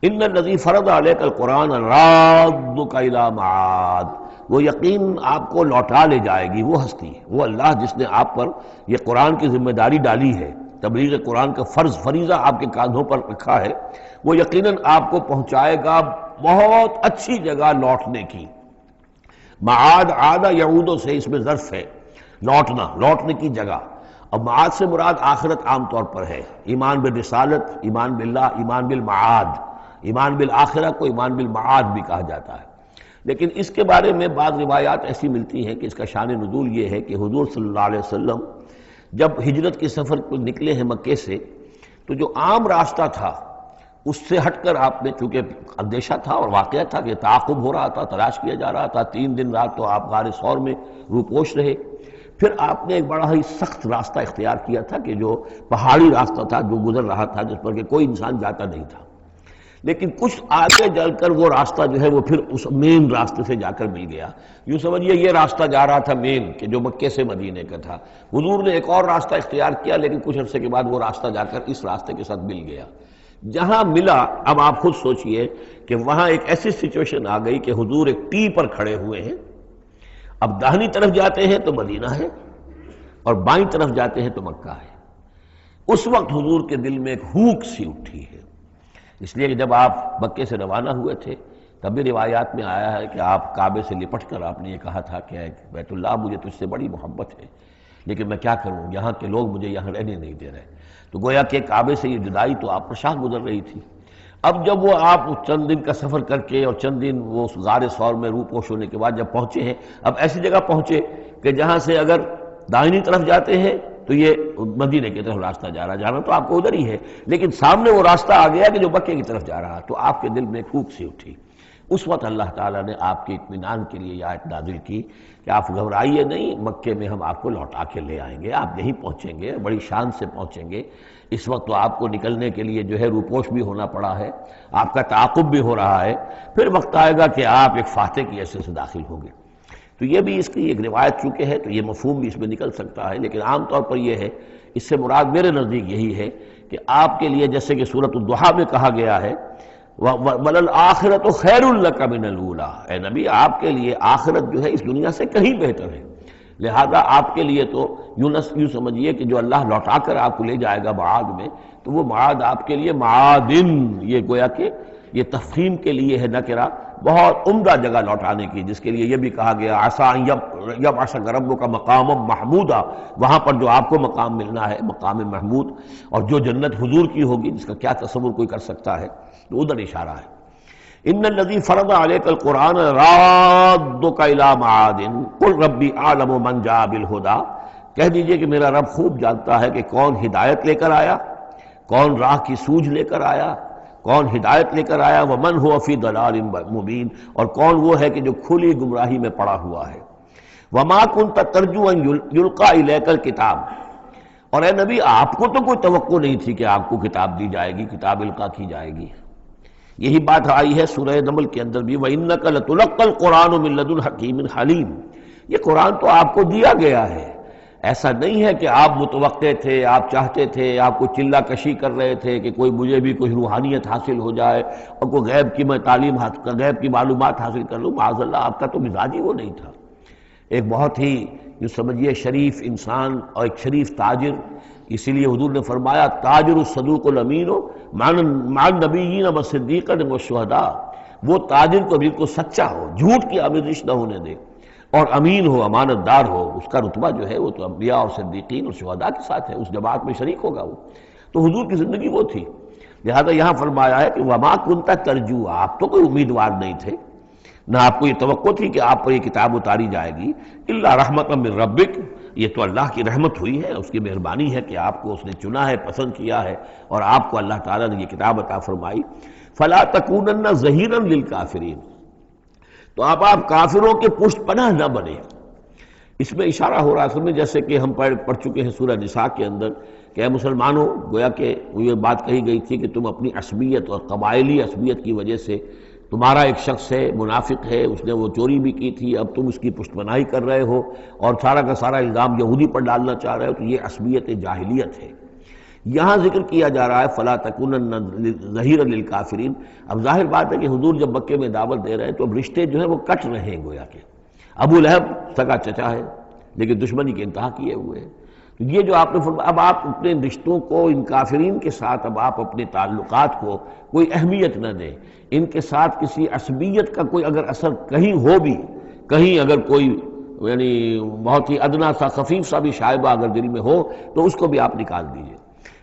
ان الذی فرض علیک القرآن لرادک الی معاد، وہ یقین آپ کو لوٹا لے جائے گی، وہ ہستی ہے، وہ اللہ جس نے آپ پر یہ قرآن کی ذمہ داری ڈالی ہے، تبلیغ قرآن کا فرض فریضہ آپ کے کاندھوں پر رکھا ہے، وہ یقیناً آپ کو پہنچائے گا بہت اچھی جگہ لوٹنے کی۔ معاد عاد یعود سے اس میں ظرف ہے، لوٹنا، لوٹنے کی جگہ۔ اب معاد سے مراد آخرت عام طور پر ہے، ایمان بالرسالت، ایمان باللہ، ایمان بالمعاد، ایمان بالآخرہ کو ایمان بالمعاد بھی کہا جاتا ہے۔ لیکن اس کے بارے میں بعض روایات ایسی ملتی ہیں کہ اس کا شان نزول یہ ہے کہ حضور صلی اللہ علیہ وسلم جب ہجرت کے سفر پر نکلے ہیں مکے سے، تو جو عام راستہ تھا اس سے ہٹ کر آپ نے، چونکہ اندیشہ تھا اور واقعہ تھا کہ تعاقب ہو رہا تھا، تلاش کیا جا رہا تھا، 3 دن رات تو آپ غار ثور میں روپوش رہے، پھر آپ نے ایک بڑا ہی سخت راستہ اختیار کیا تھا کہ جو پہاڑی راستہ تھا جو گزر رہا تھا، جس پر کہ کوئی انسان جاتا نہیں تھا، لیکن کچھ آگے چل کر وہ راستہ جو ہے وہ پھر اس مین راستے سے جا کر مل گیا۔ یوں سمجھیے یہ راستہ جا رہا تھا مین کہ جو مکے سے مدینے کا تھا، حضور نے ایک اور راستہ اختیار کیا، لیکن کچھ عرصے کے بعد وہ راستہ جا کر اس راستے کے ساتھ مل گیا۔ جہاں ملا، اب آپ خود سوچئے کہ وہاں ایک ایسی سچویشن آ گئی کہ حضور ایک ٹی پر کھڑے ہوئے ہیں، اب داہنی طرف جاتے ہیں تو مدینہ ہے اور بائیں طرف جاتے ہیں تو مکہ ہے۔ اس وقت حضور کے دل میں ایک ہوک سی اٹھی ہے، اس لیے کہ جب آپ مکے سے روانہ ہوئے تھے تب بھی روایات میں آیا ہے کہ آپ کعبے سے لپٹ کر آپ نے یہ کہا تھا کہ بیت اللہ مجھے تجھ سے بڑی محبت ہے، لیکن میں کیا کروں، یہاں کے لوگ مجھے یہاں رہنے نہیں دے رہے۔ تو گویا کہ کعبے سے یہ جدائی تو آپ پر شاہ گزر رہی تھی۔ اب جب وہ آپ چند دن کا سفر کر کے اور چند دن وہ غار ثور میں روح پوش ہونے کے بعد جب پہنچے ہیں، اب ایسی جگہ پہنچے کہ جہاں سے اگر دائنی طرف جاتے ہیں تو یہ مدینے کی طرف راستہ جانا تو آپ کو ادھر ہی ہے، لیکن سامنے وہ راستہ آ گیا کہ جو مکے کی طرف جا رہا، تو آپ کے دل میں ایک پھوک سی اٹھی۔ اس وقت اللہ تعالیٰ نے آپ کے اطمینان کے لیے یہ آیت نازل کی کہ آپ گھبرائیے نہیں، مکے میں ہم آپ کو لوٹا کے لے آئیں گے، آپ یہیں پہنچیں گے، بڑی شان سے پہنچیں گے۔ اس وقت تو آپ کو نکلنے کے لیے جو ہے روپوش بھی ہونا پڑا ہے، آپ کا تعاقب بھی ہو رہا ہے، پھر وقت آئے گا کہ آپ ایک فاتح کی حیثیت سے داخل ہوں گے۔ تو یہ بھی اس کی ایک روایت چونکہ ہے تو یہ مفہوم بھی اس میں نکل سکتا ہے، لیکن عام طور پر یہ ہے، اس سے مراد میرے نزدیک یہی ہے کہ آپ کے لیے جیسے کہ سورۃ الضحیٰ میں کہا گیا ہے وَلَلْآخِرَةُ خَيْرٌ لَكَ مِنَ الْأُولَىٰ، اے نبی آپ کے لیے آخرت جو ہے اس دنیا سے کہیں بہتر ہے، لہذا آپ کے لیے تو یوں سمجھیے کہ جو اللہ لوٹا کر آپ کو لے جائے گا معاد میں، تو وہ معاد آپ کے لیے معادن، یہ گویا کہ یہ تفخیم کے لیے ہے نکرہ، بہت عمدہ جگہ لوٹانے کی، جس کے لیے یہ بھی کہا گیا عَسَىٰ أَن يَبْعَثَكَ رَبُّكَ مَقَامًا مَحْمُودًا، وہاں پر جو آپ کو مقام ملنا ہے مقام محمود، اور جو جنت حضور کی ہوگی جس کا کیا تصور کوئی کر سکتا ہے، تو ادھر اشارہ ہے۔ ان الذی فرض علیک القرآن رادک الی معاد قل ربی اعلم من جاء بالہدی، کہہ دیجئے کہ میرا رب خوب جانتا ہے کہ کون ہدایت لے کر آیا، کون راہ کی سوجھ لے کر آیا، کون ہدایت لے کر آیا، ومن هو فی ضلال مبین، اور کون وہ ہے کہ جو کھلی گمراہی میں پڑا ہوا ہے۔ وما کنت ترجو ان یلقی الیک الکتاب، اور اے نبی آپ کو تو کوئی توقع نہیں تھی کہ آپ کو کتاب دی جائے گی، کتاب القا کی جائے گی۔ یہی بات آئی ہے سورہ نمل کے اندر بھی وَإِنَّكَ لَتُلَقَّى الْقُرْآنُ مِن لَدُنْ حَكِيمٍ حَلِيمٍ، یہ قرآن تو آپ کو دیا گیا ہے، ایسا نہیں ہے کہ آپ متوقع تھے، آپ چاہتے تھے، آپ کو چلہ کشی کر رہے تھے کہ کوئی مجھے بھی کوئی روحانیت حاصل ہو جائے اور کوئی غیب کی میں تعلیم غیب کی معلومات حاصل کر لوں، معاذ اللہ آپ کا تو مزاج ہی وہ نہیں تھا۔ ایک بہت ہی یوں سمجھیے شریف انسان اور ایک شریف تاجر، اسی لیے حضور نے فرمایا تاجر الصدوق الامین مع النبیین والصدیقین والشہداء، وہ تاجر کو بالکل سچا ہو، جھوٹ کی آمیزش نہ ہونے دے، اور امین ہو، امانت دار ہو، اس کا رتبہ جو ہے وہ تو انبیاء اور صدیقین اور شہداء کے ساتھ ہے، اس جماعت میں شریک ہوگا وہ۔ تو حضور کی زندگی وہ تھی، لہذا یہاں فرمایا ہے کہ وما کنت ترجو، آپ تو کوئی امیدوار نہیں تھے، نہ آپ کو یہ توقع تھی کہ آپ پر یہ کتاب اتاری جائے گی، الا رحمۃ من ربک، یہ تو اللہ کی رحمت ہوئی ہے، اس کی مہربانی ہے کہ آپ کو اس نے چنا ہے، پسند کیا ہے، اور آپ کو اللہ تعالیٰ نے یہ کتاب عطا فرمائی۔ فلا تکونن ظہیرا للکافرین، تو آپ کافروں کے پشت پناہ نہ بنے۔ اس میں اشارہ ہو رہا ہے اصل میں، جیسے کہ ہم پڑھ چکے ہیں سورہ نساء کے اندر کہ اے مسلمانوں، گویا کہ یہ بات کہی گئی تھی کہ تم اپنی عصبیت اور قبائلی عصبیت کی وجہ سے، تمہارا ایک شخص ہے منافق ہے، اس نے وہ چوری بھی کی تھی، اب تم اس کی پشت پناہی کر رہے ہو اور سارا کا سارا الزام یہودی پر ڈالنا چاہ رہے ہو، تو یہ عصبیت جاہلیت ہے۔ یہاں ذکر کیا جا رہا ہے فلا تکونن ظہیرا للکافرین۔ اب ظاہر بات ہے کہ حضور جب مکے میں دعوت دے رہے ہیں تو اب رشتے جو ہیں وہ کٹ رہے ہیں، گویا کہ ابو لہب سگا چچا ہے لیکن دشمنی کے انتہا کیے ہوئے ہیں۔ یہ جو آپ نے فرمایا، اب آپ اپنے رشتوں کو ان کافرین کے ساتھ، اب آپ اپنے تعلقات کو کوئی اہمیت نہ دیں، ان کے ساتھ کسی عصبیت کا کوئی اگر اثر کہیں ہو بھی، کہیں اگر کوئی یعنی بہت ہی ادنا سا خفیف سا بھی شائبہ اگر دل میں ہو تو اس کو بھی آپ نکال دیجئے۔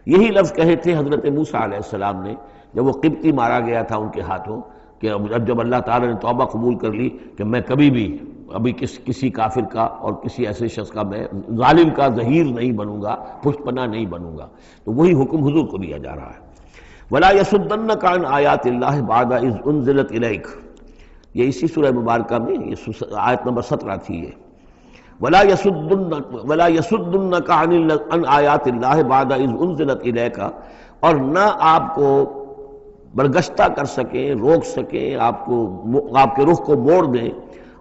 یہی لفظ کہے تھے حضرت موسیٰ علیہ السلام نے جب وہ قبطی مارا گیا تھا ان کے ہاتھوں، کہ اب جب اللہ تعالیٰ نے توبہ قبول کر لی کہ میں کبھی بھی ابھی کسی کافر کا اور کسی ایسے شخص کا، میں ظالم کا ظہیر نہیں بنوں گا، پشت پناہ نہیں بنوں گا، تو وہی حکم حضور کو دیا جا رہا ہے۔ وَلَا يَصُدَّنَّكَ عَنْ آيَاتِ اللَّهِ بَعْدَ إِذْ أُنزِلَتْ إِلَيْكَ، یہ اسی سورہ مبارکہ میں یہ آیت نمبر 17 تھی یہ۔ ولا يصدنك عن آیات اللہ بعد اذ انزلت الیک، اور نہ آپ کو برگشتہ کر سکیں، روک سکیں، آپ کے رخ کو موڑ دیں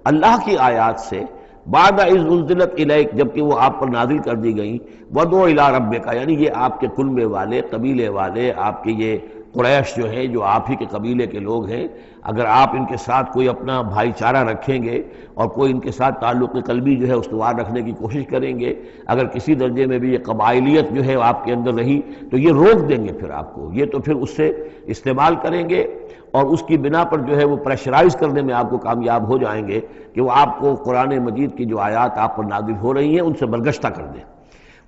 اللہ کی آیات سے، بعد اذ انزلت الیک، جبکہ وہ آپ پر نازل کر دی گئیں، ودعو الی ربک، یعنی یہ آپ کے کنبے والے، قبیلے والے، آپ کے یہ قریش جو ہے، جو آپ ہی کے قبیلے کے لوگ ہیں، اگر آپ ان کے ساتھ کوئی اپنا بھائی چارہ رکھیں گے اور کوئی ان کے ساتھ تعلق قلبی جو ہے استوار رکھنے کی کوشش کریں گے، اگر کسی درجے میں بھی یہ قبائلیت جو ہے آپ کے اندر رہی تو یہ روک دیں گے پھر آپ کو، یہ تو پھر اس سے استعمال کریں گے اور اس کی بنا پر جو ہے وہ پریشرائز کرنے میں آپ کو کامیاب ہو جائیں گے کہ وہ آپ کو قرآن مجید کی جو آیات آپ پر نازل ہو رہی ہیں ان سے برگشتہ کر دیں۔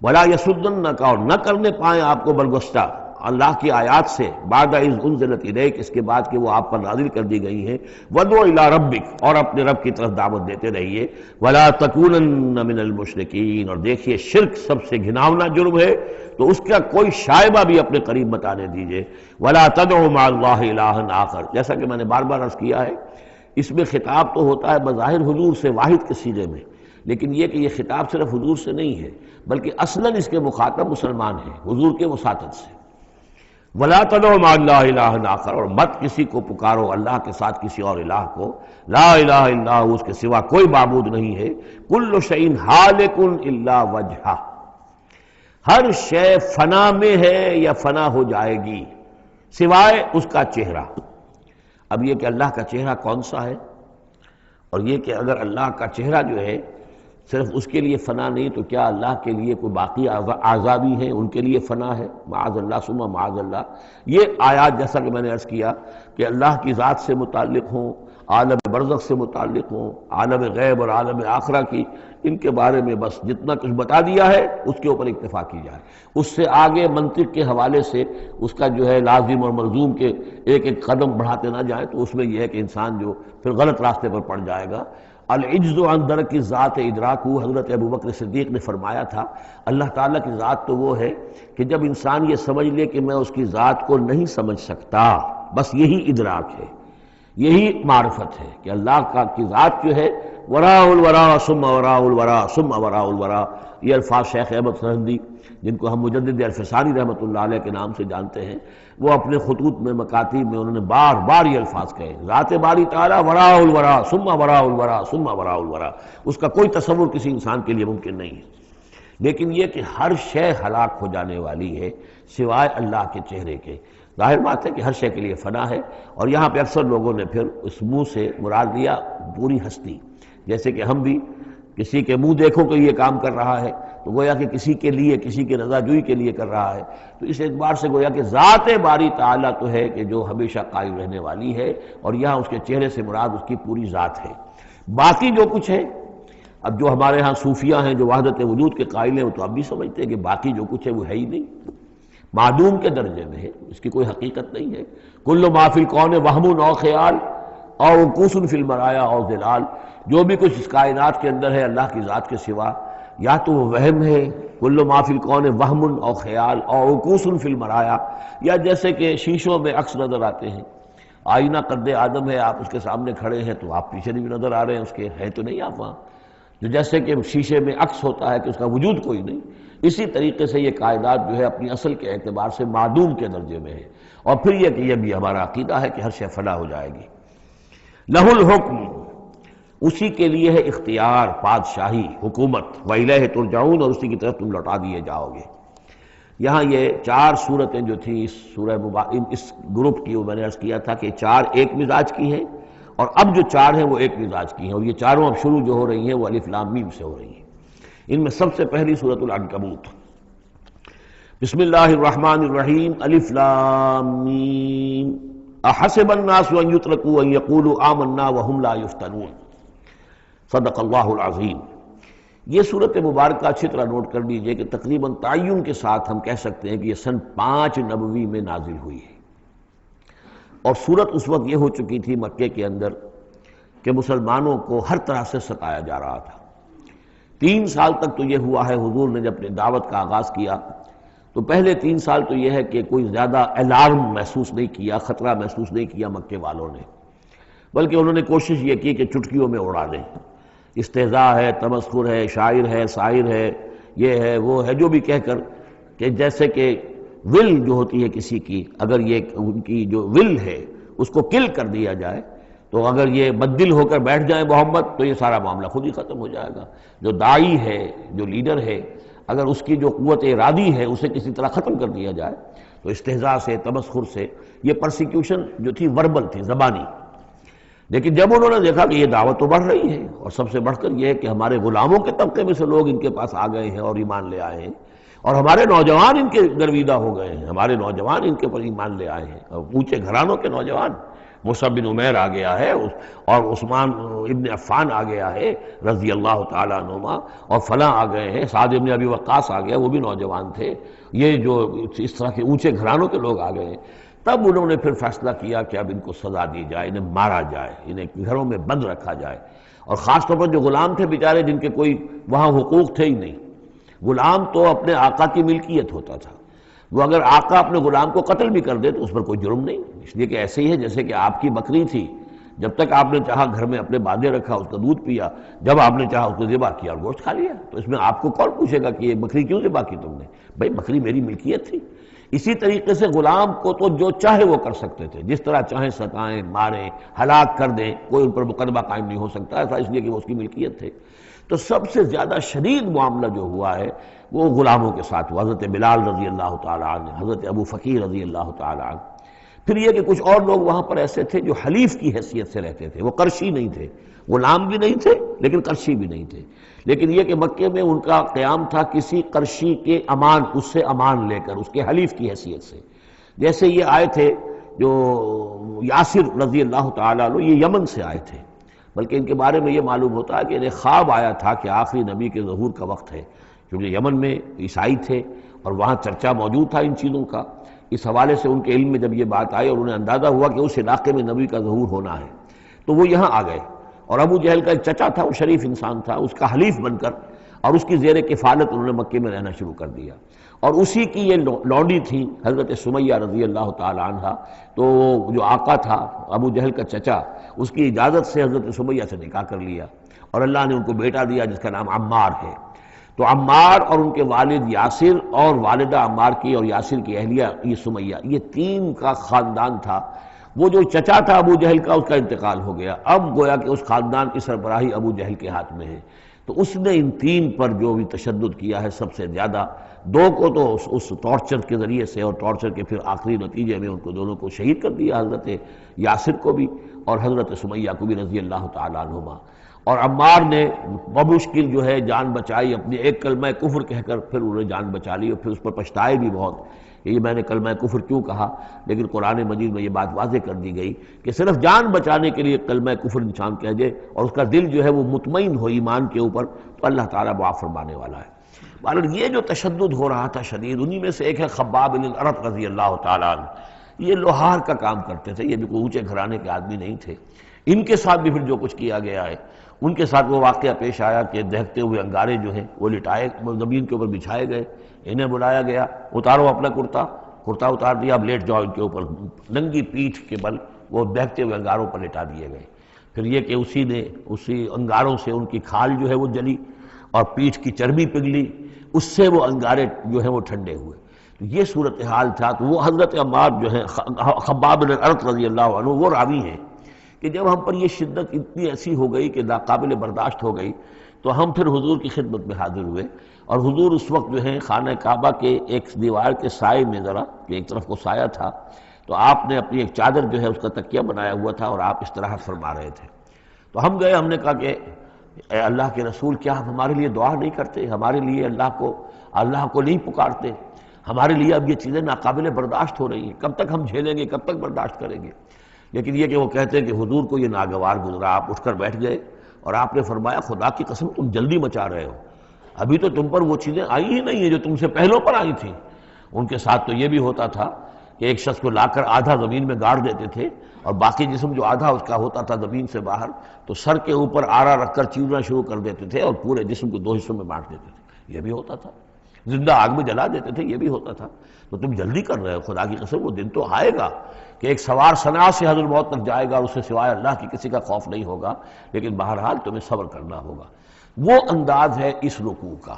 ولا یصدنک، اور نہ کرنے پائیں آپ کو برگشتہ اللہ کی آیات سے، بعد اذ انزلت الیک، اس کے بعد کہ وہ آپ پر نازل کر دی گئی ہیں، ودعو الی ربک، اور اپنے رب کی طرف دعوت دیتے رہیے، ولا تکونن من المشرکین، اور دیکھیے شرک سب سے گھناؤنا جرم ہے تو اس کا کوئی شائبہ بھی اپنے قریب مت آنے دیجیے، ولا تدعوا مع اللہ الہا آخر، جیسا کہ میں نے بار بار عرض کیا ہے، اس میں خطاب تو ہوتا ہے بظاہر حضور سے واحد کے صیغے میں، لیکن یہ کہ یہ خطاب صرف حضور سے نہیں ہے بلکہ اصلاً اس کے مخاطب مسلمان ہیں حضور کے وساطت سے۔ وَلَا تَدْعُوا مَعَ اللَّهِ إِلَٰهًا آخر، اور مت کسی کو پکارو اللہ کے ساتھ کسی اور الہ کو، لا الہ الا ہو، اس کے سوا کوئی معبود نہیں ہے، کل شیء ہالک الا وجہہ، ہر شے فنا میں ہے یا فنا ہو جائے گی سوائے اس کا چہرہ۔ اب یہ کہ اللہ کا چہرہ کون سا ہے، اور یہ کہ اگر اللہ کا چہرہ جو ہے صرف اس کے لیے فنا نہیں تو کیا اللہ کے لیے کوئی باقی اعضاء بھی ہیں، ان کے لیے فنا ہے، معاذ اللہ ثم معاذ اللہ۔ یہ آیات جیسا کہ میں نے عرض کیا کہ اللہ کی ذات سے متعلق ہوں، عالم برزخ سے متعلق ہوں، عالم غیب اور عالم آخرہ کی، ان کے بارے میں بس جتنا کچھ بتا دیا ہے اس کے اوپر اکتفا کی جائے، اس سے آگے منطق کے حوالے سے اس کا جو ہے لازم اور ملزوم کے ایک ایک قدم بڑھاتے نہ جائیں تو اس میں یہ ہے کہ انسان جو پھر غلط راستے پر پڑ جائے گا۔ العجز عن درک ذات ادراک، حضرت ابوبکر صدیق نے فرمایا تھا اللہ تعالیٰ کی ذات تو وہ ہے کہ جب انسان یہ سمجھ لے کہ میں اس کی ذات کو نہیں سمجھ سکتا، بس یہی ادراک ہے، یہی معرفت ہے کہ اللہ کی ذات جو ہے وراء الورا ثم وراء الورا ثم وراء الورا۔ یہ الفاظ شیخ احمد سرہندی، جن کو ہم مجدد الفسانی رحمۃ اللہ علیہ کے نام سے جانتے ہیں، وہ اپنے خطوط میں مکاتیب میں انہوں نے بار بار یہ الفاظ کہے، ذات باری تعالیٰ وراء الورا ثم وراء الورا ثم وراء الورا، اس کا کوئی تصور کسی انسان کے لیے ممکن نہیں ہے۔ لیکن یہ کہ ہر شے ہلاک ہو جانے والی ہے سوائے اللہ کے چہرے کے، ظاہر بات ہے کہ ہر شے کے لیے فنا ہے، اور یہاں پہ اکثر لوگوں نے پھر اس منہ سے مراد لیا پوری ہستی، جیسے کہ ہم بھی کسی کے منہ دیکھو کہ یہ کام کر رہا ہے تو گویا کہ کسی کے لیے، کسی کے رضا جوئی کے لیے کر رہا ہے، تو اس اعتبار سے گویا کہ ذات باری تعالیٰ تو ہے کہ جو ہمیشہ قائم رہنے والی ہے، اور یہاں اس کے چہرے سے مراد اس کی پوری ذات ہے۔ باقی جو کچھ ہے، اب جو ہمارے ہاں صوفیہ ہیں جو وحدت وجود کے قائل ہیں وہ تو اب بھی سمجھتے ہیں کہ باقی جو کچھ ہے وہ ہے ہی نہیں، معدوم کے درجے میں ہے، اس کی کوئی حقیقت نہیں ہے۔ کل ما فی الکون وہم او خیال او وقوف فی المرایا او ظلال، جو بھی کچھ اس کائنات کے اندر ہے اللہ کی ذات کے سوا یا تو وہ وہم ہے، کل ما فی الکون وہم او خیال او وقوف فی المرایا، یا جیسے کہ شیشوں میں عکس نظر آتے ہیں، آئینہ قد آدم ہے، آپ اس کے سامنے کھڑے ہیں تو آپ پیچھے بھی نظر آ رہے ہیں اس کے، ہے تو نہیں آپ وہاں، جو جیسے کہ شیشے میں عکس ہوتا ہے کہ اس کا وجود کوئی نہیں، اسی طریقے سے یہ کائنات جو ہے اپنی اصل کے اعتبار سے معدوم کے درجے میں ہے۔ اور پھر یہ کہ یہ بھی ہمارا عقیدہ ہے کہ ہر شے فنا ہو جائے گی۔ لہ الحکم، اسی کے لیے ہے اختیار، بادشاہی، حکومت، وَإِلَيْهِ تُرْجَعُونَ، اور اسی کی طرف تم لوٹا دیے جاؤ گے۔ یہاں یہ چار صورتیں جو تھیں اس سورہ اس گروپ کی، وہ میں نے عرض کیا تھا کہ چار ایک مزاج کی ہیں، اور اب جو چار ہیں وہ ایک مزاج کی ہیں، اور یہ چاروں اب شروع جو ہو رہی ہیں وہ الف لام میم سے ہو رہی ہیں۔ ان میں سب سے پہلی سورۃ العنکبوت، بسم اللہ الرحمن الرحیم، الف لام میم، احسب الناس ان یترکوا ان یقولوا آمنا وهم لا یفتنون، صدق اللہ العظیم۔ یہ صورت مبارکہ اچھی طرح نوٹ کر لیجئے کہ تقریباً تعین کے ساتھ ہم کہہ سکتے ہیں کہ یہ سن 5 نبوی میں نازل ہوئی ہے، اور صورت اس وقت یہ ہو چکی تھی مکے کے اندر کہ مسلمانوں کو ہر طرح سے ستایا جا رہا تھا۔ 3 سال تک تو یہ ہوا ہے، حضور نے جب اپنی دعوت کا آغاز کیا تو پہلے 3 سال تو یہ ہے کہ کوئی زیادہ الارم محسوس نہیں کیا، خطرہ محسوس نہیں کیا مکے والوں نے، بلکہ انہوں نے کوشش یہ کی کہ چٹکیوں میں اڑا دیں۔ استہزاء ہے، تمسخر ہے، شاعر ہے، ساحر ہے، یہ ہے وہ ہے، جو بھی کہہ کر کہ جیسے کہ ول جو ہوتی ہے کسی کی، اگر یہ ان کی جو ول ہے اس کو کل کر دیا جائے تو اگر یہ بددل ہو کر بیٹھ جائے محمد تو یہ سارا معاملہ خود ہی ختم ہو جائے گا۔ جو داعی ہے، جو لیڈر ہے، اگر اس کی جو قوت ارادی ہے اسے کسی طرح ختم کر دیا جائے تو استہزاء سے، تمسخر سے، یہ پرسیکیوشن جو تھی وربل تھی، زبانی۔ لیکن جب انہوں نے دیکھا کہ یہ دعوت تو بڑھ رہی ہے، اور سب سے بڑھ کر یہ ہے کہ ہمارے غلاموں کے طبقے میں سے لوگ ان کے پاس آ گئے ہیں اور ایمان لے آئے ہیں، اور ہمارے نوجوان ان کے گرویدہ ہو گئے ہیں، ہمارے نوجوان ان کے پر ایمان لے آئے ہیں، اور اونچے گھرانوں کے نوجوان، مصعب بن عمیر آ گیا ہے، اور عثمان ابن عفان آ گیا ہے رضی اللہ تعالیٰ عنہما، اور فلاں آ گئے ہیں، سعد بن ابی وقاص آ گیا، وہ بھی نوجوان تھے، یہ جو اس طرح کے اونچے گھرانوں کے لوگ آ گئے ہیں۔ تب انہوں نے پھر فیصلہ کیا کہ اب ان کو سزا دی جائے، انہیں مارا جائے، انہیں گھروں میں بند رکھا جائے، اور خاص طور پر جو غلام تھے بیچارے، جن کے کوئی وہاں حقوق تھے ہی نہیں۔ غلام تو اپنے آقا کی ملکیت ہوتا تھا، وہ اگر آقا اپنے غلام کو قتل بھی کر دے تو اس پر کوئی جرم نہیں، اس لیے کہ ایسے ہی ہے جیسے کہ آپ کی بکری تھی، جب تک آپ نے چاہا گھر میں اپنے باندھے رکھا، اس کا دودھ پیا، جب آپ نے چاہا اس کو ذبح کیا اور گوشت کھا لیا، تو اس میں آپ کو کون پوچھے گا کہ یہ بکری کیوں ذبح کی تم نے؟ بھائی بکری میری ملکیت تھی۔ اسی طریقے سے غلام کو تو جو چاہے وہ کر سکتے تھے، جس طرح چاہیں ستائیں، ماریں، ہلاک کر دیں، کوئی ان پر مقدمہ قائم نہیں ہو سکتا، ایسا اس لیے کہ وہ اس کی ملکیت تھے۔ تو سب سے زیادہ شدید معاملہ جو ہوا ہے وہ غلاموں کے ساتھ ہوا، حضرت بلال رضی اللہ تعالیٰ عنہ، حضرت ابو فقیر رضی اللہ تعالیٰ عنہ۔ پھر یہ کہ کچھ اور لوگ وہاں پر ایسے تھے جو حلیف کی حیثیت سے رہتے تھے، وہ قرشی نہیں تھے، غلام بھی نہیں تھے لیکن قرشی بھی نہیں تھے، لیکن یہ کہ مکے میں ان کا قیام تھا کسی قرشی کے امان، اس سے امان لے کر، اس کے حلیف کی حیثیت سے۔ جیسے یہ آئے تھے جو یاسر رضی اللہ تعالیٰ عنہ، یہ یمن سے آئے تھے، بلکہ ان کے بارے میں یہ معلوم ہوتا ہے کہ انہیں خواب آیا تھا کہ آخری نبی کے ظہور کا وقت ہے، کیونکہ یمن میں عیسائی تھے اور وہاں چرچا موجود تھا ان چیزوں کا۔ اس حوالے سے ان کے علم میں جب یہ بات آئی اور انہیں اندازہ ہوا کہ اس علاقے میں نبی کا ظہور ہونا ہے تو وہ یہاں آ گئے، اور ابو جہل کا ایک چچا تھا، وہ شریف انسان تھا، اس کا حلیف بن کر اور اس کی زیر کفالت انہوں نے مکے میں رہنا شروع کر دیا، اور اسی کی یہ لونڈی تھی حضرت سمیہ رضی اللہ تعالی عنہ۔ تو جو آقا تھا ابو جہل کا چچا، اس کی اجازت سے حضرت سمیہ سے نکاح کر لیا، اور اللہ نے ان کو بیٹا دیا جس کا نام عمار ہے۔ تو عمار اور ان کے والد یاسر اور والدہ عمار کی اور یاسر کی اہلیہ یہ سمیہ، یہ تین کا خاندان تھا۔ وہ جو چچا تھا ابو جہل کا، اس کا انتقال ہو گیا، اب گویا کہ اس خاندان کی سربراہی ابو جہل کے ہاتھ میں ہے۔ تو اس نے ان تین پر جو بھی تشدد کیا ہے سب سے زیادہ، دو کو تو اس ٹارچر کے ذریعے سے، اور ٹارچر کے پھر آخری نتیجے میں ان کو دونوں کو شہید کر دیا، حضرت یاسر کو بھی اور حضرت سمیہ کو بھی رضی اللہ تعالیٰ عنہما۔ اور عمار نے بمشکل جو ہے جان بچائی، اپنی ایک کلمہ کفر کہہ کر پھر انہوں نے جان بچا لی، اور پھر اس پر پچھتائے بھی بہت کہ یہ میں نے کلمہ کفر کیوں کہا، لیکن قرآن مجید میں یہ بات واضح کر دی گئی کہ صرف جان بچانے کے لیے کلمہ کفر انسان کہہ دے اور اس کا دل جو ہے وہ مطمئن ہو ایمان کے اوپر، تو اللہ تعالیٰ معاف فرمانے والا ہے۔ بہرحال یہ جو تشدد ہو رہا تھا شدید، انہی میں سے ایک ہے خباب بن الارت رضی اللہ تعالیٰ عنہ۔ یہ لوہار کا کام کرتے تھے، یہ بھی کوئی اونچے گھرانے کے آدمی نہیں تھے۔ ان کے ساتھ بھی پھر جو کچھ کیا گیا ہے، ان کے ساتھ وہ واقعہ پیش آیا کہ دہتے ہوئے انگارے جو ہیں وہ لٹائے، زمین کے اوپر بچھائے گئے، انہیں بلایا گیا، اتارو اپنا کرتا اتار دیا، اب لیٹ جاؤ ان کے اوپر، ننگی پیٹھ کے بل وہ دہتے ہوئے انگاروں پر لٹا دیے گئے۔ پھر یہ کہ اسی انگاروں سے ان کی کھال جو ہے وہ جلی اور پیٹھ کی چربی پگھلی، اس سے وہ انگارے جو ہیں وہ ٹھنڈے ہوئے۔ تو یہ صورتحال تھا۔ تو وہ حضرت عمار جو ہیں خباب بن الارت رضی اللہ عنہ، وہ راوی ہیں کہ جب ہم پر یہ شدت اتنی ایسی ہو گئی کہ ناقابل برداشت ہو گئی، تو ہم پھر حضور کی خدمت میں حاضر ہوئے، اور حضور اس وقت جو ہے خانہ کعبہ کے ایک دیوار کے سائے میں، ذرا کہ ایک طرف کو سایہ تھا، تو آپ نے اپنی ایک چادر جو ہے اس کا تکیہ بنایا ہوا تھا، اور آپ استراحت فرما رہے تھے۔ تو ہم گئے، ہم نے کہا کہ اے اللہ کے رسول، کیا آپ ہمارے لیے دعا نہیں کرتے، ہمارے لیے اللہ کو نہیں پکارتے؟ ہمارے لیے اب یہ چیزیں ناقابل برداشت ہو رہی ہیں، کب تک ہم جھیلیں گے، کب تک برداشت کریں گے؟ لیکن یہ کہ وہ کہتے ہیں کہ حضور کو یہ ناگوار گزرا، آپ اٹھ کر بیٹھ گئے اور آپ نے فرمایا خدا کی قسم تم جلدی مچا رہے ہو، ابھی تو تم پر وہ چیزیں آئی ہی نہیں ہیں جو تم سے پہلوں پر آئی تھیں۔ ان کے ساتھ تو یہ بھی ہوتا تھا کہ ایک شخص کو لا کر آدھا زمین میں گاڑ دیتے تھے، اور باقی جسم جو آدھا اس کا ہوتا تھا زمین سے باہر، تو سر کے اوپر آرا رکھ کر چیرنا شروع کر دیتے تھے اور پورے جسم کو دو حصوں میں بانٹ دیتے تھے، یہ بھی ہوتا تھا۔ زندہ آگ میں جلا دیتے تھے، یہ بھی ہوتا تھا۔ تو تم جلدی کر رہے ہو، خدا کی قسم وہ دن تو آئے گا کہ ایک سوار صنع سے حضرت الموت تک جائے گا اور اس سے سوائے اللہ کی کسی کا خوف نہیں ہوگا، لیکن بہرحال تمہیں صبر کرنا ہوگا۔ وہ انداز ہے اس رکوع کا۔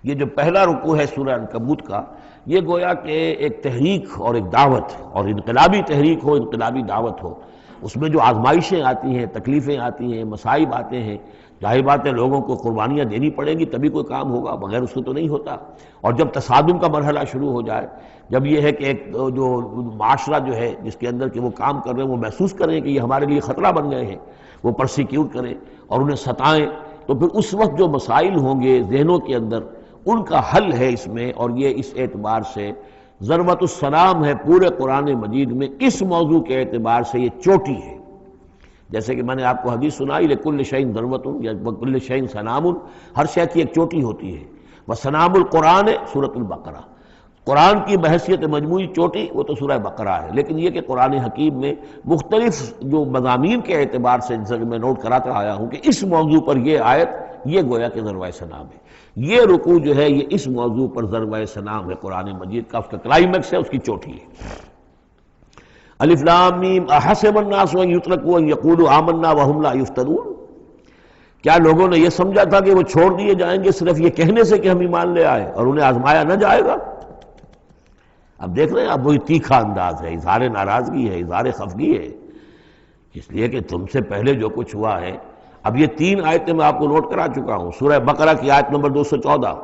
یہ جو پہلا رکوع ہے سورہ عنکبوت کا، یہ گویا کہ ایک تحریک اور ایک دعوت، اور انقلابی تحریک ہو، انقلابی دعوت ہو۔ اس میں جو آزمائشیں آتی ہیں، تکلیفیں آتی ہیں، مصائب آتے ہیں، ظاہر بات ہے لوگوں کو قربانیاں دینی پڑیں گی تبھی کوئی کام ہوگا، بغیر اس کے تو نہیں ہوتا۔ اور جب تصادم کا مرحلہ شروع ہو جائے، جب یہ ہے کہ ایک جو معاشرہ جو ہے جس کے اندر کہ وہ کام کر رہے ہیں وہ محسوس کریں کہ یہ ہمارے لیے خطرہ بن گئے ہیں، وہ پرسیکیوٹ کریں اور انہیں ستائیں، تو پھر اس وقت جو مسائل ہوں گے ذہنوں کے اندر، ان کا حل ہے اس میں۔ اور یہ اس اعتبار سے ضربۃ السلام ہے پورے قرآن مجید میں، اس موضوع کے اعتبار سے یہ چوٹی ہے۔ جیسے کہ میں نے آپ کو حدیث سنائی لکل شیء ضربۃ یا کل شیء سنام، ہر شے کی ایک چوٹی ہوتی ہے۔ وسنام القرآن سورۃ البقرہ، قرآن کی بحیثیت مجموعی چوٹی وہ تو سورہ بقرہ ہے، لیکن یہ کہ قرآن حکیم میں مختلف جو مضامین کے اعتبار سے میں نوٹ کراتا آیا ہوں کہ اس موضوع پر یہ آیت یہ گویا کہ ضربہ سنام ہے، یہ رکوع جو ہے یہ اس موضوع پر ضربہ سنام ہے قرآن مجید کا، اس کا کلائمیکس ہے، اس کی چوٹی ہے۔ الف لام میم احسب الناس ان یترکوا ان یقولوا آمنا وهم لا یفتنون، کیا لوگوں نے یہ سمجھا تھا کہ وہ چھوڑ دیے جائیں گے صرف یہ کہنے سے کہ ہم ایمان لے آئے اور انہیں آزمایا نہ جائے گا؟ اب دیکھ رہے ہیں، اب وہی تیکھا انداز ہے، اظہار ناراضگی ہے، اظہار خفگی ہے، اس لیے کہ تم سے پہلے جو کچھ ہوا ہے۔ اب یہ 3 آیتیں میں آپ کو نوٹ کرا چکا ہوں، سورہ بقرہ کی آیت نمبر 214،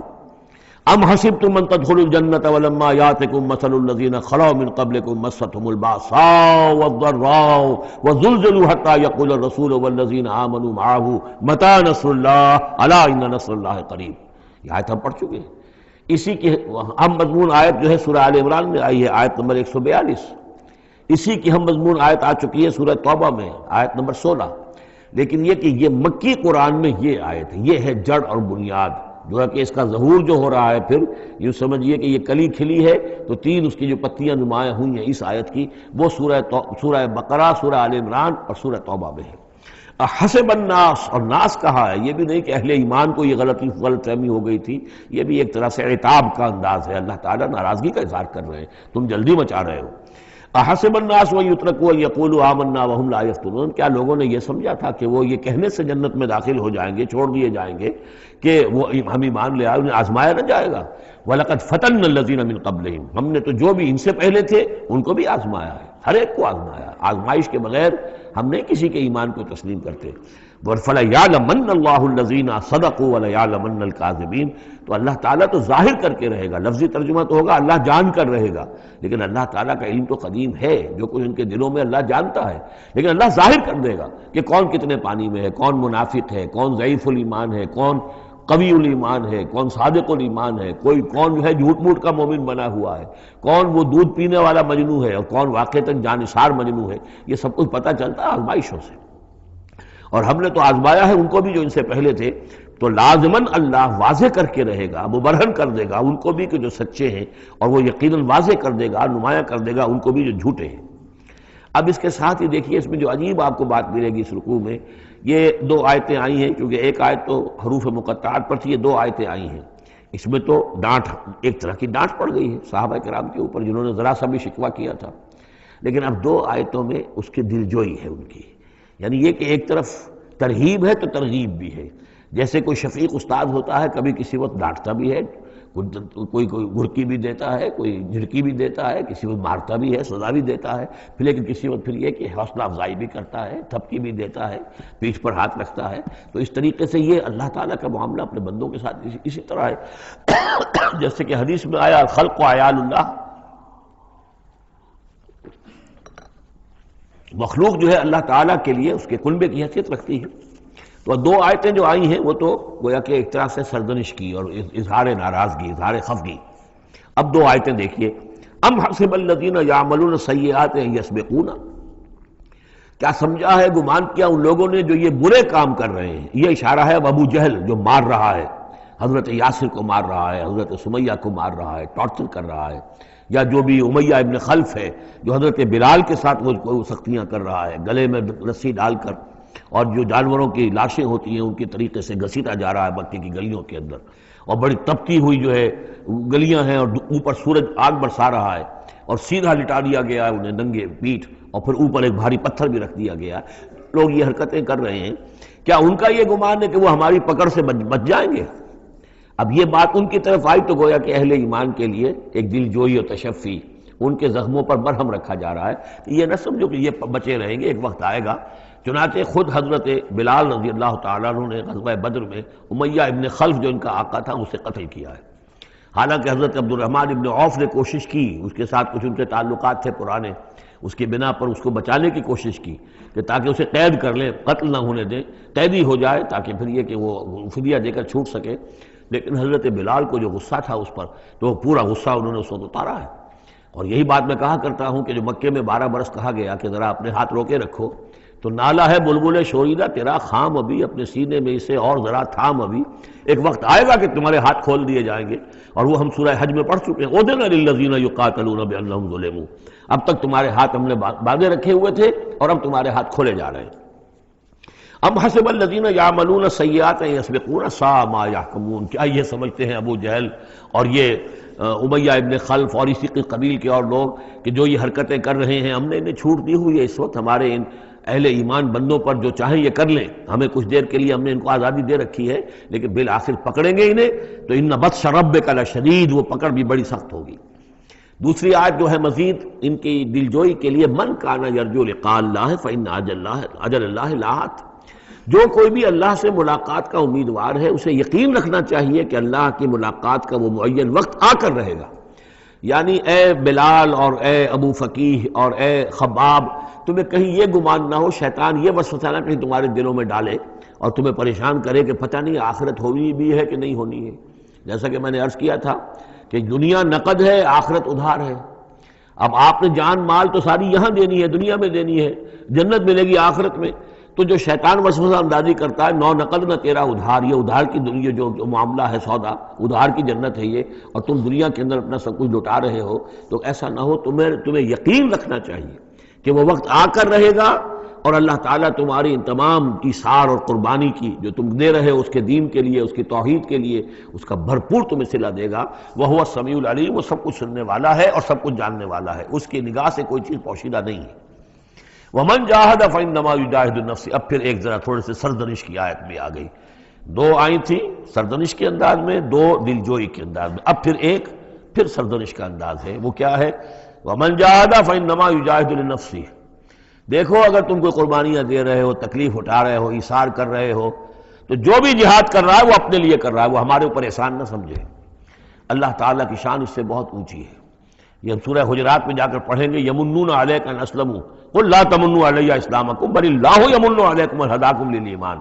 ام حسبتم ان تدخلوا الجنة ولما يأتكم مثل الذين خلوا من قبلكم مستهم البأساء والضراء وزلزلوا حتى يقول الرسول والذين آمنوا معه متى نصر الله ألا إن نصر الله قريب۔ یہ آیت ہم پڑھ چکے ہیں۔ اسی کی ہم مضمون آیت جو ہے سورہ آل عمران میں آئی ہے، آیت نمبر 142۔ اسی کی ہم مضمون آیت آ چکی ہے سورہ توبہ میں، آیت نمبر 16۔ لیکن یہ کہ یہ مکی قرآن میں یہ آیت ہے، یہ ہے جڑ اور بنیاد، جو ہے کہ اس کا ظہور جو ہو رہا ہے، پھر یوں سمجھیے کہ یہ کلی کھلی ہے تو 3 اس کی جو پتیاں نمایاں ہوئی ہیں اس آیت کی، وہ سورہ بقرہ، سورہ آل عمران اور سورہ توبہ میں ہے۔ حسب الناس، اور ناس کہا ہے، یہ بھی نہیں کہ اہل ایمان کو یہ غلط فہمی ہو گئی تھی، یہ بھی ایک طرح سے عتاب کا انداز ہے، اللہ تعالیٰ ناراضگی کا اظہار کر رہے ہیں، تم جلدی مچا رہے ہو۔ احسب الناس ان یترکوا ان یقولوا آمنا وهم لا یفتنون، کیا لوگوں نے یہ سمجھا تھا کہ وہ یہ کہنے سے جنت میں داخل ہو جائیں گے، چھوڑ دیے جائیں گے کہ وہ ہم ایمان لے آئے، انہیں آزمایا نہ جائے گا؟ وَلَقَدْ فَتَنَّا الَّذِينَ مِن قَبْلِهِمْ، ہم نے تو جو بھی ان سے پہلے تھے ان کو بھی آزمایا ہے، ہر ایک کو آزمایا، آزمائش کے بغیر ہم نہیں کسی کے ایمان کو تسلیم کرتے۔ فَلَيَعْلَمَنَّ اللَّهُ الَّذِينَ صَدَقُوا وَلَيَعْلَمَنَّ الْكَاذِبِينَ، تو اللہ تعالیٰ تو ظاہر کر کے رہے گا، لفظی ترجمہ تو ہوگا اللہ جان کر رہے گا، لیکن اللہ تعالیٰ کا علم تو قدیم ہے، جو کچھ ان کے دلوں میں اللہ جانتا ہے، لیکن اللہ ظاہر کر دے گا کہ کون کتنے پانی میں ہے، کون منافق ہے، کون ضعیف الایمان ہے، کون قوی الایمان ہے، کون صادق الایمان ہے، کون جو ہے جھوٹ موٹ کا مومن بنا ہوا ہے، کون وہ دودھ پینے والا مجنو ہے اور کون واقعتاً جانثار مجنو ہے، یہ سب کچھ پتہ چلتا ہے آزمائشوں سے۔ اور ہم نے تو آزمایا ہے ان کو بھی جو ان سے پہلے تھے، تو لازماً اللہ واضح کر کے رہے گا، مبرہن کر دے گا ان کو بھی کہ جو سچے ہیں، اور وہ یقیناً واضح کر دے گا، نمایاں کر دے گا ان کو بھی جو جھوٹے ہیں۔ اب اس کے ساتھ ہی دیکھیے اس میں جو عجیب آپ کو بات ملے گی اس رکوع میں، یہ 2 آیتیں آئی ہیں، کیونکہ ایک آیت تو حروف مقطعات پر تھی، یہ 2 آیتیں آئی ہیں، اس میں تو ڈانٹ، ایک طرح کی ڈانٹ پڑ گئی ہے صحابہ کرام کے اوپر جنہوں نے ذرا سا بھی شکوہ کیا تھا، لیکن اب 2 آیتوں میں اس کی دلجوئی ہے ان کی، یعنی یہ کہ ایک طرف ترغیب ہے تو ترغیب بھی ہے، جیسے کوئی شفیق استاد ہوتا ہے کبھی کسی وقت ڈانٹتا بھی ہے، کوئی گھرکی بھی دیتا ہے، کوئی جھڑکی بھی دیتا ہے، کسی وقت مارتا بھی ہے، سزا بھی دیتا ہے، پھر لیکن کسی وقت پھر یہ کہ حوصلہ افزائی بھی کرتا ہے، تھپکی بھی دیتا ہے، پیٹھ پر ہاتھ رکھتا ہے۔ تو اس طریقے سے یہ اللہ تعالیٰ کا معاملہ اپنے بندوں کے ساتھ اسی طرح ہے، جیسے کہ حدیث میں آیا خلق و عیال اللہ، مخلوق جو ہے اللہ تعالیٰ کے لیے اس کے کنبے کی حیثیت رکھتی ہے۔ تو 2 آیتیں جو آئی ہیں وہ تو گویا کہ ایک طرح سے سرزنش کی اور اظہار ناراضگی، اظہار خفگی۔ اب 2 آیتیں دیکھیے، ام حسب الذین یعملون السیئات ان یسبقونا، کیا سمجھا ہے، گمان کیا ان لوگوں نے جو یہ برے کام کر رہے ہیں، یہ اشارہ ہے ابو جہل جو مار رہا ہے، حضرت یاسر کو مار رہا ہے، حضرت سمیہ کو مار رہا ہے، ٹارچر کر رہا ہے، یا جو بھی امیہ ابن خلف ہے جو حضرت بلال کے ساتھ وہ سختیاں کر رہا ہے، گلے میں رسی ڈال کر اور جو جانوروں کی لاشیں ہوتی ہیں ان کے طریقے سے گھسیٹا جا رہا ہے مکے کی گلیوں کے اندر، اور بڑی تپتی ہوئی جو ہے گلیاں ہیں، اور اوپر سورج آگ برسا رہا ہے، اور سیدھا لٹا دیا گیا ہے انہیں ننگے پیٹھ، اور پھر اوپر ایک بھاری پتھر بھی رکھ دیا گیا ہے۔ لوگ یہ حرکتیں کر رہے ہیں، کیا ان کا یہ گمان ہے کہ وہ ہماری پکڑ سے بچ جائیں گے؟ اب یہ بات ان کی طرف آئی تو گویا کہ اہل ایمان کے لیے ایک دل جوئی اور تشفی، ان کے زخموں پر مرہم رکھا جا رہا ہے کہ یہ نہ سمجھو کہ یہ بچے رہیں گے، ایک وقت آئے گا۔ چنانچہ خود حضرت بلال رضی اللہ تعالیٰ عنہ نے غزوہ بدر میں امیہ ابن خلف جو ان کا آقا تھا اسے قتل کیا ہے۔ حالانکہ حضرت عبد الرحمن ابن عوف نے کوشش کی، اس کے ساتھ کچھ ان کے تعلقات تھے پرانے، اس کی بنا پر اس کو بچانے کی کوشش کی کہ تاکہ اسے قید کر لیں، قتل نہ ہونے دیں، قیدی ہو جائے تاکہ پھر یہ کہ وہ فدیہ دے کر چھوٹ سکے۔ لیکن حضرت بلال کو جو غصہ تھا اس پر، تو وہ پورا غصہ انہوں نے اس وقت اتارا ہے۔ اور یہی بات میں کہا کرتا ہوں کہ جو مکے میں 12 برس کہا گیا کہ ذرا اپنے ہاتھ روکے رکھو، تو نالا ہے بلبل شوریدہ تیرا خام ابھی، اپنے سینے میں اسے اور ذرا تھام ابھی، ایک وقت آئے گا کہ تمہارے ہاتھ کھول دیے جائیں گے۔ اور وہ ہم سورہ حج میں پڑھ چکے ہیں، اُذِنَ لِلَّذِينَ يُقَاتَلُونَ بِأَنَّهُمْ ظُلِمُوا، اب تک تمہارے ہاتھ ہم نے باندھے رکھے ہوئے تھے اور اب تمہارے ہاتھ کھولے جا رہے ہیں۔ ام حسب الذین یعملون السیئات ان یسبقون ساء ما یحکمون، کیا یہ سمجھتے ہیں ابو جہل اور یہ امیہ ابن خلف اور اسی کے قبیل کے اور لوگ کہ جو یہ حرکتیں کر رہے ہیں ہم نے انہیں چھوٹ دی ہوئی ہے، اس وقت ہمارے ان اہل ایمان بندوں پر جو چاہیں یہ کر لیں، ہمیں کچھ دیر کے لیے ہم نے ان کو آزادی دے رکھی ہے، لیکن بالآخر پکڑیں گے انہیں تو ان بطش ربک لشدید، وہ پکڑ بھی بڑی سخت ہوگی۔ دوسری آیت جو ہے مزید ان کی دلجوئی کے لیے، من کان یرجو لقاء اللہ فإن اجل اللہ لآت، جو کوئی بھی اللہ سے ملاقات کا امیدوار ہے اسے یقین رکھنا چاہیے کہ اللہ کی ملاقات کا وہ معین وقت آ کر رہے گا۔ یعنی اے بلال اور اے ابو فقیہ اور اے خباب، تمہیں کہیں یہ گمان نہ ہو، شیطان یہ وسوسہ نہ کہیں تمہارے دلوں میں ڈالے اور تمہیں پریشان کرے کہ پتہ نہیں آخرت ہونی بھی ہے کہ نہیں ہونی ہے۔ جیسا کہ میں نے عرض کیا تھا کہ دنیا نقد ہے، آخرت ادھار ہے۔ اب آپ نے جان مال تو ساری یہاں دینی ہے، دنیا میں دینی ہے، جنت ملے گی آخرت میں۔ تو جو شیطان وسوسہ اندازی کرتا ہے، نو نقد نہ تیرا ادھار، یہ ادھار کی دنیا جو معاملہ ہے، سودا ادھار کی جنت ہے یہ، اور تم دنیا کے اندر اپنا سب کچھ لٹا رہے ہو، تو ایسا نہ ہو، تمہیں یقین رکھنا چاہیے کہ وہ وقت آ کر رہے گا اور اللہ تعالیٰ تمہاری ان تمام ایثار اور قربانی کی جو تم دے رہے ہو اس کے دین کے لیے، اس کی توحید کے لیے، اس کا بھرپور تمہیں صلہ دے گا۔ وَهُوَ السَّمِيعُ الْعَلِيمُ، وہ سب کچھ سننے والا ہے اور سب کچھ جاننے والا ہے، اس کی نگاہ سے کوئی چیز پوشیدہ نہیں ہے۔ وَمَنْ جَاهَدَ فَإِنَّمَا يُجَاهِدُ نَفْسِهِ، اب پھر ایک ذرا تھوڑے سے سرزنش کی آیت بھی آ گئی، دو آئی تھی سرزنش کے انداز میں، دو دلجوئی کے انداز میں، اب پھر سرزنش کا انداز ہے، وہ کیا ہے؟ وَمَنْ جَاهَدَ فَإِنَّمَا يُجَاهِدُ لِنَفْسِهِ، دیکھو اگر تم کوئی قربانیاں دے رہے ہو، تکلیف اٹھا رہے ہو، ایثار کر رہے ہو، تو جو بھی جہاد کر رہا ہے وہ اپنے لیے کر رہا ہے، وہ ہمارے اوپر احسان نہ سمجھے۔ اللہ تعالیٰ کی شان اس سے بہت اونچی ہے، یہ ہم سورہ حجرات میں جا کر پڑھیں گے، یمنون علیک ان اسلموا قل لا تمنوا علی اسلامکم بل اللہ یمن علیکم ان ہداکم للایمان،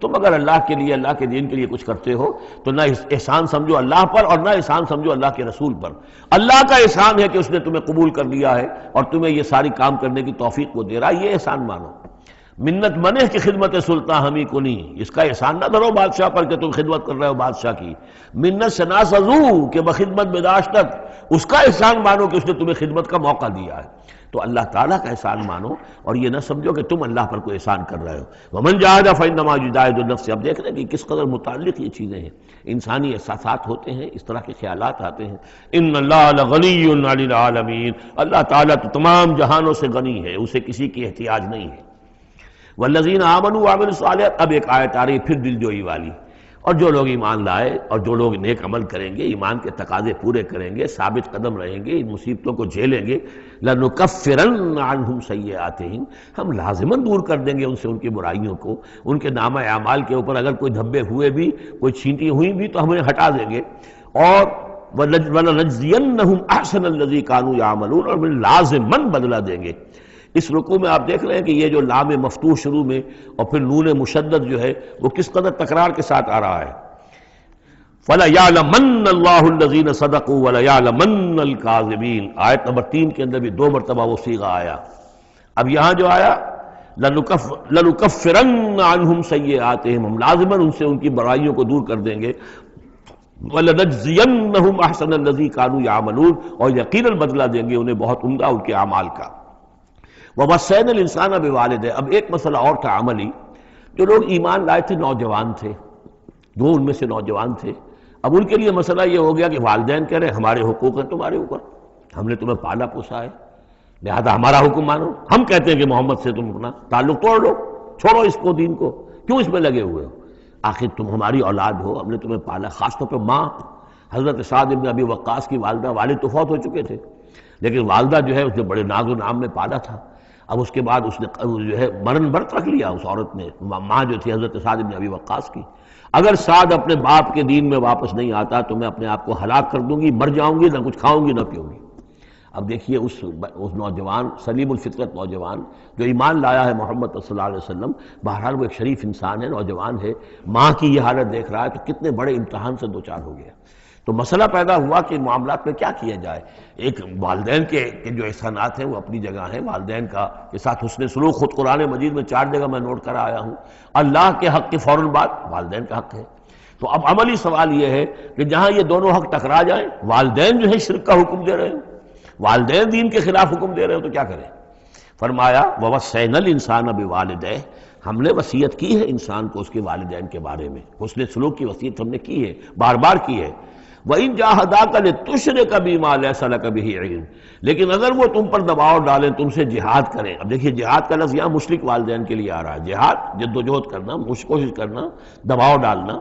تم اگر اللہ کے لیے، اللہ کے دین کے لیے کچھ کرتے ہو تو نہ احسان سمجھو اللہ پر اور نہ احسان سمجھو اللہ کے رسول پر۔ اللہ کا احسان ہے کہ اس نے تمہیں قبول کر لیا ہے اور تمہیں یہ ساری کام کرنے کی توفیق وہ دے رہا ہے، یہ احسان مانو۔ منت منع کی خدمت سلطان ہمیں کو نہیں، اس کا احسان نہ دھرو بادشاہ پر کہ تم خدمت کر رہے ہو بادشاہ کی۔ منت شناس ازو کہ بخدمت بداشتت، اس کا احسان مانو کہ اس نے تمہیں خدمت کا موقع دیا ہے۔ تو اللہ تعالیٰ کا احسان مانو اور یہ نہ سمجھو کہ تم اللہ پر کوئی احسان کر رہے ہو۔ ومن جاہد فإنما یجاہد لنفسہ، اب دیکھ رہے ہیں کہ کس قدر متعلق یہ چیزیں ہیں، انسانی احساسات ہوتے ہیں، اس طرح کے خیالات آتے ہیں۔ ان اللہ لغنی عن العالمین، اللہ تعالیٰ تو تمام جہانوں سے غنی ہے، اسے کسی کی احتیاج نہیں ہے۔ والذین آمنوا وعملوا الصالحات، اب ایک آیت آ رہی پھر دلجوئی والی، اور جو لوگ ایمان لائے اور جو لوگ نیک عمل کریں گے، ایمان کے تقاضے پورے کریں گے، ثابت قدم رہیں گے، ان مصیبتوں کو جھیلیں گے، لَنُكَفِّرَنَّ عَنْهُمْ سَيِّئَاتِهِمْ، ہم لازماً دور کر دیں گے ان سے ان کی برائیوں کو، ان کے نامہ اعمال کے اوپر اگر کوئی دھبے ہوئے بھی، کوئی چھینٹی ہوئی بھی تو ہم انہیں ہٹا دیں گے، اور وَلَنَجْزِيَنَّهُمْ أَحْسَنَ الَّذِي كَانُوا يَعْمَلُونَ، اور ہم لازماً بدلہ دیں گے۔ اس رکوع میں آپ دیکھ رہے ہیں کہ یہ جو لام مفتوح شروع میں اور پھر نون مشدد جو ہے وہ کس قدر تکرار کے ساتھ آ رہا ہے۔ فَلَيَعْلَمَنَّ اللَّهُ الَّذِينَ صَدَقُوا وَلَيَعْلَمَنَّ الْكَاذِبِينَ، آیت نمبر 3 کے اندر بھی 2 مرتبہ وہ صیغہ آیا۔ اب یہاں جو آیا لَنُكَفِّرَنَّ عَنْهُمْ سَيِّئَاتِهِمْ، ہم لازماً ان سے ان کی برائیوں کو دور کر دیں گے، وَلَنَجْزِيَنَّهُمْ أَحْسَنَ الَّذِي كَانُوا يَعْمَلُونَ، اور یقیناً بدلہ دیں گے انہیں بہت عمدہ ان کے اعمال کا۔ وَوَصَّيْنَا الْإِنسَانَ بِوَالِدَيْهِ، اب ایک مسئلہ اور تھا عملی جو لوگ ایمان لائے تھے نوجوان تھے، دو ان میں سے نوجوان تھے. اب ان کے لیے مسئلہ یہ ہو گیا کہ والدین کہہ رہے ہمارے حقوق ہیں تمہارے اوپر، ہم نے تمہیں پالا پوسا ہے، لہذا ہمارا حکم مانو. ہم کہتے ہیں کہ محمد سے تم اپنا تعلق توڑ لو، چھوڑو اس کو، دین کو، کیوں اس میں لگے ہوئے ہو؟ آخر تم ہماری اولاد ہو، ہم نے تمہیں پالا. خاص طور پہ ماں حضرت سعد بن ابی وقاص کی والدہ، والد تو فوت ہو چکے تھے لیکن والدہ جو ہے اس نے بڑے ناز و نام میں پالا تھا. اب اس کے بعد اس نے جو ہے مرن برت رکھ لیا اس عورت نے، ماں جو تھی حضرت سعد بن ابی وقاص کی. اگر سعد اپنے باپ کے دین میں واپس نہیں آتا تو میں اپنے آپ کو ہلاک کر دوں گی، مر جاؤں گی، نہ کچھ کھاؤں گی نہ پیوں گی. اب دیکھیے اس نوجوان سلیم الفطرت نوجوان جو ایمان لایا ہے محمد صلی اللہ علیہ وسلم، بہرحال وہ ایک شریف انسان ہے، نوجوان ہے، ماں کی یہ حالت دیکھ رہا ہے تو کتنے بڑے امتحان سے دوچار ہو گیا. تو مسئلہ پیدا ہوا کہ معاملات میں کیا کیا جائے. ایک والدین کے جو احسانات ہیں وہ اپنی جگہ ہیں، والدین کے ساتھ حسن سلوک خود قرآن مجید میں 4 جگہ میں نوٹ کر آیا ہوں. اللہ کے حق کے فوراً بعد والدین کا حق ہے. تو اب عملی سوال یہ ہے کہ جہاں یہ دونوں حق ٹکرا جائیں، والدین جو ہے شرک کا حکم دے رہے ہیں، والدین دین کے خلاف حکم دے رہے ہو تو کیا کریں؟ فرمایا وَوَصَّيْنَا الْإِنسَانَ بِوَالِدَيْهِ، ہم نے وصیت کی ہے انسان کو اس کے والدین کے بارے میں، حسن سلوک کی وصیت ہم نے کی ہے، بار بار کی ہے. وَإِن جَاهَدَاكَ لِتُشْرِكَ بِمَا لَيْسَ لَكَ بِهِ عِلْمٌ، لیکن اگر وہ تم پر دباؤ ڈالیں، تم سے جہاد کریں. اب دیکھیے جہاد کا لفظ یہاں مشرک والدین کے لیے آ رہا ہے، جہاد جد و جہد کرنا، کوشش کرنا، دباؤ ڈالنا.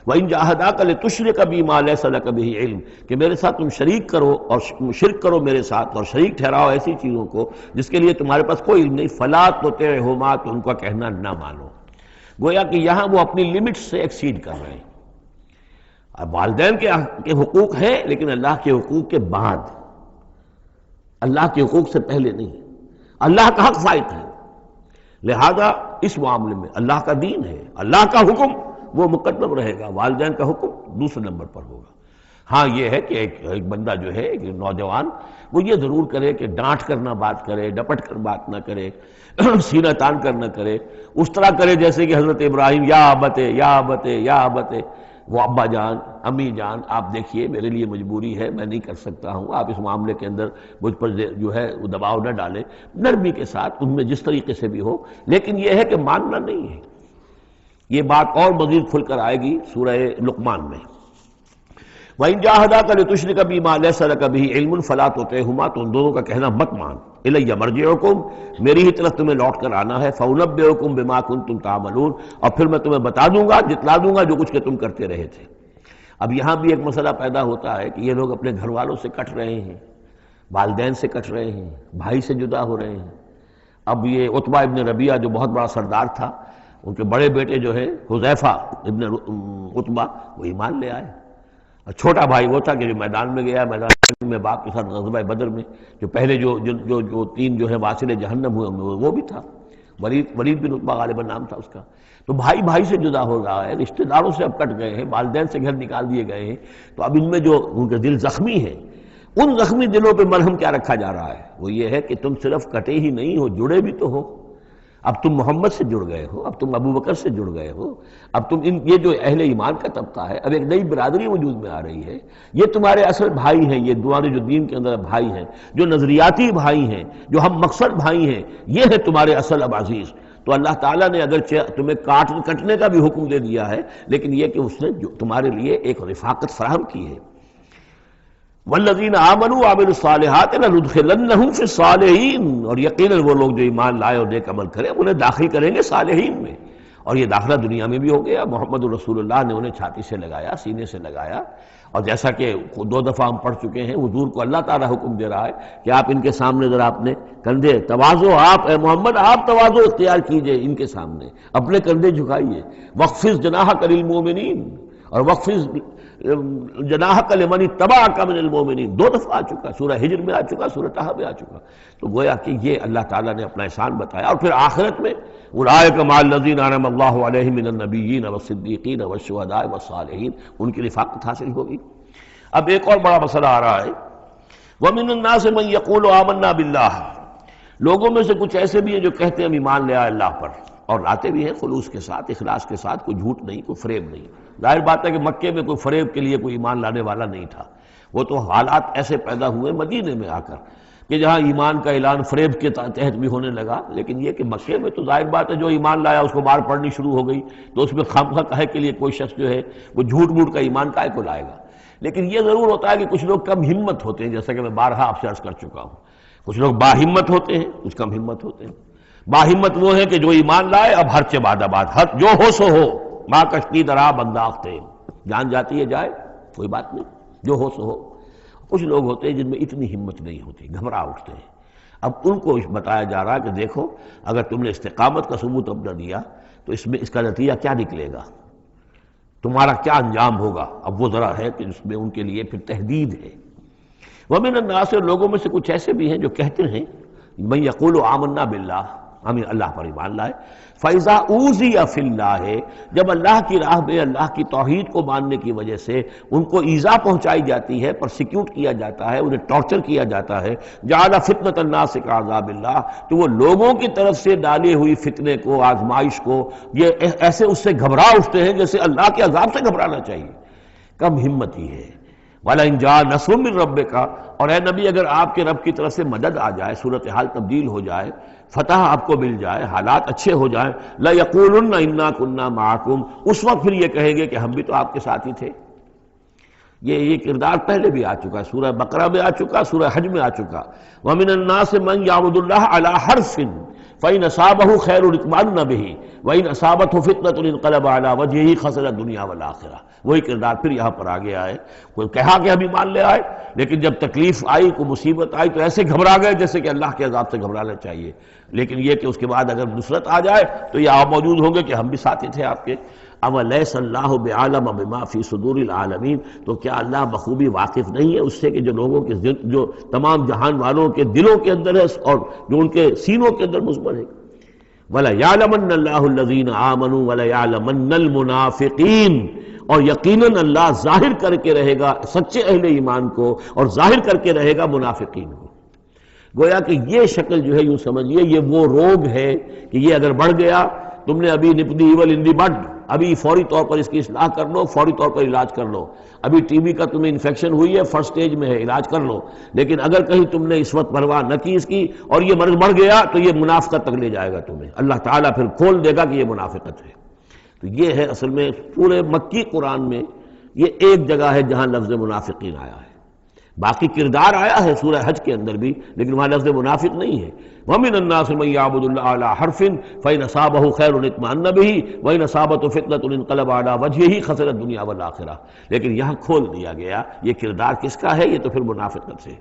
وَإِن جَاهَدَاكَ لِتُشْرِكَ بِمَا لَيْسَ لَكَ بِهِ عِلْمٌ، کہ میرے ساتھ تم شریک کرو اور شرک کرو میرے ساتھ اور شریک ٹھہراؤ ایسی چیزوں کو جس کے لیے تمہارے پاس کوئی علم نہیں. فَلَا تُطِعْهُمَا، تو ان کا کہنا نہ مانو. گویا کہ یہاں وہ اپنی لمٹ سے ایکسیڈ کر رہے ہیں. اب والدین کے حقوق ہیں لیکن اللہ کے حقوق کے بعد، اللہ کے حقوق سے پہلے نہیں. اللہ کا حق فائت ہے، لہذا اس معاملے میں اللہ کا دین ہے، اللہ کا حکم وہ مقدم رہے گا، والدین کا حکم دوسرے نمبر پر ہوگا. ہاں یہ ہے کہ ایک بندہ جو ہے، ایک نوجوان، وہ یہ ضرور کرے کہ ڈانٹ کر نہ بات کرے، ڈپٹ کر بات نہ کرے، سینہ تان کر نہ کرے، اس طرح کرے جیسے کہ حضرت ابراہیم یا ابتے یا ابتے یا ابتے، وہ ابا جان، امی جان، آپ دیکھیے میرے لیے مجبوری ہے، میں نہیں کر سکتا ہوں، آپ اس معاملے کے اندر مجھ پر جو ہے وہ دباؤ نہ ڈالیں. نرمی کے ساتھ ان میں جس طریقے سے بھی ہو، لیکن یہ ہے کہ ماننا نہیں ہے. یہ بات اور مزید کھل کر آئے گی سورہ لقمان میں. وَإِن جَاهَدَاكَ لِتُشْرِكَ بِمَا لَيْسَ لَكَ بِهِ عِلْمٌ فَلَا تُطِعْهُمَا، تو ان دونوں کا کہنا مت مان. إِلَيَّ مَرْجِعُكُمْ، میری ہی طرف تمہیں لوٹ کر آنا ہے. فَأُنَبِّئُكُمْ بِمَا كُنتُمْ تَعْمَلُونَ، اور پھر میں تمہیں بتا دوں گا، جتلا دوں گا جو کچھ کہ تم کرتے رہے تھے. اب یہاں بھی ایک مسئلہ پیدا ہوتا ہے کہ یہ لوگ اپنے گھر والوں سے کٹ رہے ہیں، والدین سے کٹ رہے ہیں، بھائی سے جدا ہو رہے ہیں. اب یہ عتبہ ابن ربیعہ جو بہت بڑا سردار تھا، ان کے بڑے بیٹے جو ہے حذیفہ ابن عتبہ، وہ ایمان لے آئے. اور چھوٹا بھائی وہ تھا کہ جو میدان میں گیا، میدان میں باپ کے ساتھ غزوہ بدر میں جو پہلے جو 3 جو ہے واصل جہنم ہوئے وہ بھی تھا، ولید بن عتبہ غالباً نام تھا اس کا. تو بھائی سے جدا ہو رہا ہے، رشتہ داروں سے اب کٹ گئے ہیں، والدین سے گھر نکال دیے گئے ہیں. تو اب ان میں جو ان کے دل زخمی ہیں، ان زخمی دلوں پہ مرہم کیا رکھا جا رہا ہے؟ وہ یہ ہے کہ تم صرف کٹے ہی نہیں ہو، جڑے بھی تو ہو. اب تم محمد سے جڑ گئے ہو، اب تم ابو بکر سے جڑ گئے ہو، اب تم یہ جو اہل ایمان کا طبقہ ہے، اب ایک نئی برادری وجود میں آ رہی ہے. یہ تمہارے اصل بھائی ہیں، یہ تمہارے جو دین کے اندر بھائی ہیں، جو نظریاتی بھائی ہیں، جو ہم مقصد بھائی ہیں، یہ ہے تمہارے اصل اب عزیز. تو اللہ تعالیٰ نے اگرچہ تمہیں کٹنے کا بھی حکم دے دیا ہے، لیکن یہ کہ اس نے تمہارے لیے ایک رفاقت فراہم کی ہے. والذین آمنوا وعملوا الصالحات لندخلنہم فی الصالحین، اور یقیناً وہ لوگ جو ایمان لائے اور نیک عمل کرے انہیں داخل کریں گے صالحین میں. اور یہ داخلہ دنیا میں بھی ہو گیا. محمد رسول اللہ نے انہیں چھاتی سے لگایا، سینے سے لگایا. اور جیسا کہ 2 دفعہ ہم پڑھ چکے ہیں، حضور کو اللہ تعالیٰ حکم دے رہا ہے کہ آپ ان کے سامنے ذرا اپنے کندھے تواضع، آپ اے محمد آپ تواضع اختیار کیجئے، ان کے سامنے اپنے کندھے جھکائیے. وَاخْفِضْ جَنَاحَكَ لِلْمُؤْمِنِينَ، اور وَاخْفِضْ جناحک لمن اتبعک من المؤمنین 2 دفعہ آ چکا، سورہ ہجر میں آ چکا، سورہ طہ میں آ چکا. تو گویا کہ یہ اللہ تعالیٰ نے اپنا احسان بتایا. اور پھر آخرت میں اولئک مع الذین انعم اللہ علیہم من النبیین والصدیقین والشہداء والصالحین، ان کی رفاقت حاصل ہوگی. اب ایک اور بڑا مسئلہ آ رہا ہے، ومن الناس من یقول آمنا باللہ، لوگوں میں سے کچھ ایسے بھی ہیں جو کہتے ہیں ہم ایمان لے آئے اللہ پر، اور لاتے بھی ہیں خلوص کے ساتھ، اخلاص کے ساتھ، کوئی جھوٹ نہیں، کوئی فریب نہیں. ظاہر بات ہے کہ مکے میں کوئی فریب کے لیے کوئی ایمان لانے والا نہیں تھا، وہ تو حالات ایسے پیدا ہوئے مدینے میں آ کر. کہ جہاں ایمان کا اعلان فریب کے تحت بھی ہونے لگا، لیکن یہ کہ مکے میں تو ظاہر بات ہے جو ایمان لایا اس کو مار پڑنی شروع ہو گئی، تو اس میں خامخواہ کہے کے لیے کوئی شخص جو ہے وہ جھوٹ موٹ کا ایمان کائے کو لائے گا۔ لیکن یہ ضرور ہوتا ہے کہ کچھ لوگ کم ہمت ہوتے ہیں، جیسا کہ میں بارہا آپ سے عرض کر چکا ہوں، کچھ لوگ باہمت ہوتے ہیں، کچھ کم ہمت ہوتے ہیں۔ باہمت وہ ہے کہ جو ایمان لائے اب ہر چے بعد آباد، ہر جو ہو سو ہو، ماں کشتی درا بنداختے، جان جاتی ہے جائے کوئی بات نہیں، جو ہو سو ہو۔ کچھ لوگ ہوتے ہیں جن میں اتنی ہمت نہیں ہوتی، گھبرا اٹھتے ہیں۔ اب ان کو بتایا جا رہا ہے کہ دیکھو اگر تم نے استقامت کا ثبوت اب نہ دیا تو اس کا نتیجہ کیا نکلے گا، تمہارا کیا انجام ہوگا۔ اب وہ ذرا ہے کہ اس میں ان کے لیے پھر تحدید ہے۔ وَمِنَ النَّاسِ، لوگوں میں سے کچھ ایسے بھی ہیں جو کہتے ہیں مَن یقول آمنا باللہ، ہم اللہ پر ایمان لائے، فَإِذَا أُوذِیَ فِی اللَّہِ، جب اللہ کی راہ میں اللہ کی توحید کو ماننے کی وجہ سے ان کو ایذا پہنچائی جاتی ہے، پرسیکیوٹ کیا جاتا ہے، انہیں ٹارچر کیا جاتا ہے، جعل فتنۃ الناس کعذاب اللہ، تو وہ لوگوں کی طرف سے ڈالی ہوئی فتنے کو، آزمائش کو، یہ ایسے اس سے گھبرا اٹھتے ہیں جیسے اللہ کے عذاب سے گھبرانا چاہیے۔ کم ہمتی ہے۔ وَلَئِن جَاءَ نَصْرٌ مِّن رَّبِّكَ، اور اے نبی اگر آپ کے رب کی طرف سے مدد آ جائے، صورتحال تبدیل ہو جائے، فتح آپ کو مل جائے، حالات اچھے ہو جائیں، لَيَقُولُنَّ إِنَّا كُنَّا مَعَكُمْ، اس وقت پھر یہ کہیں گے کہ ہم بھی تو آپ کے ساتھ ہی تھے۔ یہ کردار پہلے بھی آ چکا ہے، سورہ بقرہ میں آ چکا، سورہ حج میں آ چکا۔ وَمِنَ النَّاسِ مَن يَعْبُدُ اللَّهَ عَلَىٰ حَرْفٍ فَإِنْ أَصَابَهُ خَيْرٌ اطْمَأَنَّ بِهِ وَإِنْ أَصَابَتْهُ فِتْنَةٌ انقلب عَلَىٰ وَجْهِهِ خَسِرَ الدُّنْيَا وَالْآخِرَةَ۔ وہی کردار پھر یہاں پر آ گیا ہے۔ کوئی کہا کہ ہم ایمان لے آئے، لیکن جب تکلیف آئی، کوئی مصیبت آئی تو ایسے گھبرا گئے جیسے کہ اللہ کے عذاب سے گھبرانا چاہیے، لیکن یہ کہ اس کے بعد اگر نصرت آ جائے تو یہ آپ موجود ہوں گے کہ ہم بھی ساتھی تھے آپ کے۔ اولیس اللہ بعالم بما فی صدور العالمین، تو کیا اللہ بخوبی واقف نہیں ہے اس سے کہ جو لوگوں کے جو تمام جہان والوں کے دلوں کے اندر ہے اور جو ان کے سینوں کے اندر مضمر ہے۔ وَلَيَعْلَمَنَّ اللَّهُ الَّذِينَ آمَنُوا وَلَيَعْلَمَنَّ الْمُنَافِقِينَ، اور یقیناً اللہ ظاہر کر کے رہے گا سچے اہل ایمان کو اور ظاہر کر کے رہے گا منافقین کو۔ گویا کہ یہ شکل جو ہے یوں سمجھیے یہ وہ روگ ہے کہ یہ اگر بڑھ گیا، تم نے ابھی نپ دی ایول ان دی بڈ، ابھی فوری طور پر اس کی اصلاح کر لو، فوری طور پر علاج کر لو۔ ابھی ٹی بی کا تمہیں انفیکشن ہوئی ہے، فرسٹ سٹیج میں ہے، علاج کر لو۔ لیکن اگر کہیں تم نے اس وقت پرواہ نہ کی اس کی اور یہ مرض بڑھ گیا تو یہ منافقت تک لے جائے گا تمہیں، اللہ تعالیٰ پھر کھول دے گا کہ یہ منافقت ہے۔ تو یہ ہے اصل میں پورے مکی قرآن میں یہ ایک جگہ ہے جہاں لفظ منافقین آیا ہے۔ باقی کردار آیا ہے سورہ حج کے اندر بھی، لیکن وہاں لفظ منافق نہیں ہے۔ وَمِنَ النَّاسِ مَن يَعْبُدُ اللَّهَ عَلَىٰ حَرْفٍ فَإِنْ أَصَابَهُ خَيْرٌ اطْمَأَنَّ بِهِ وَإِنْ أَصَابَتْهُ فِتْنَةٌ انقلب عَلَىٰ وَجْهِهِ خَسِرَ الدُّنْيَا وَالْآخِرَةَ، لیکن یہاں کھول دیا گیا یہ کردار کس کا ہے، یہ تو پھر منافقت سے۔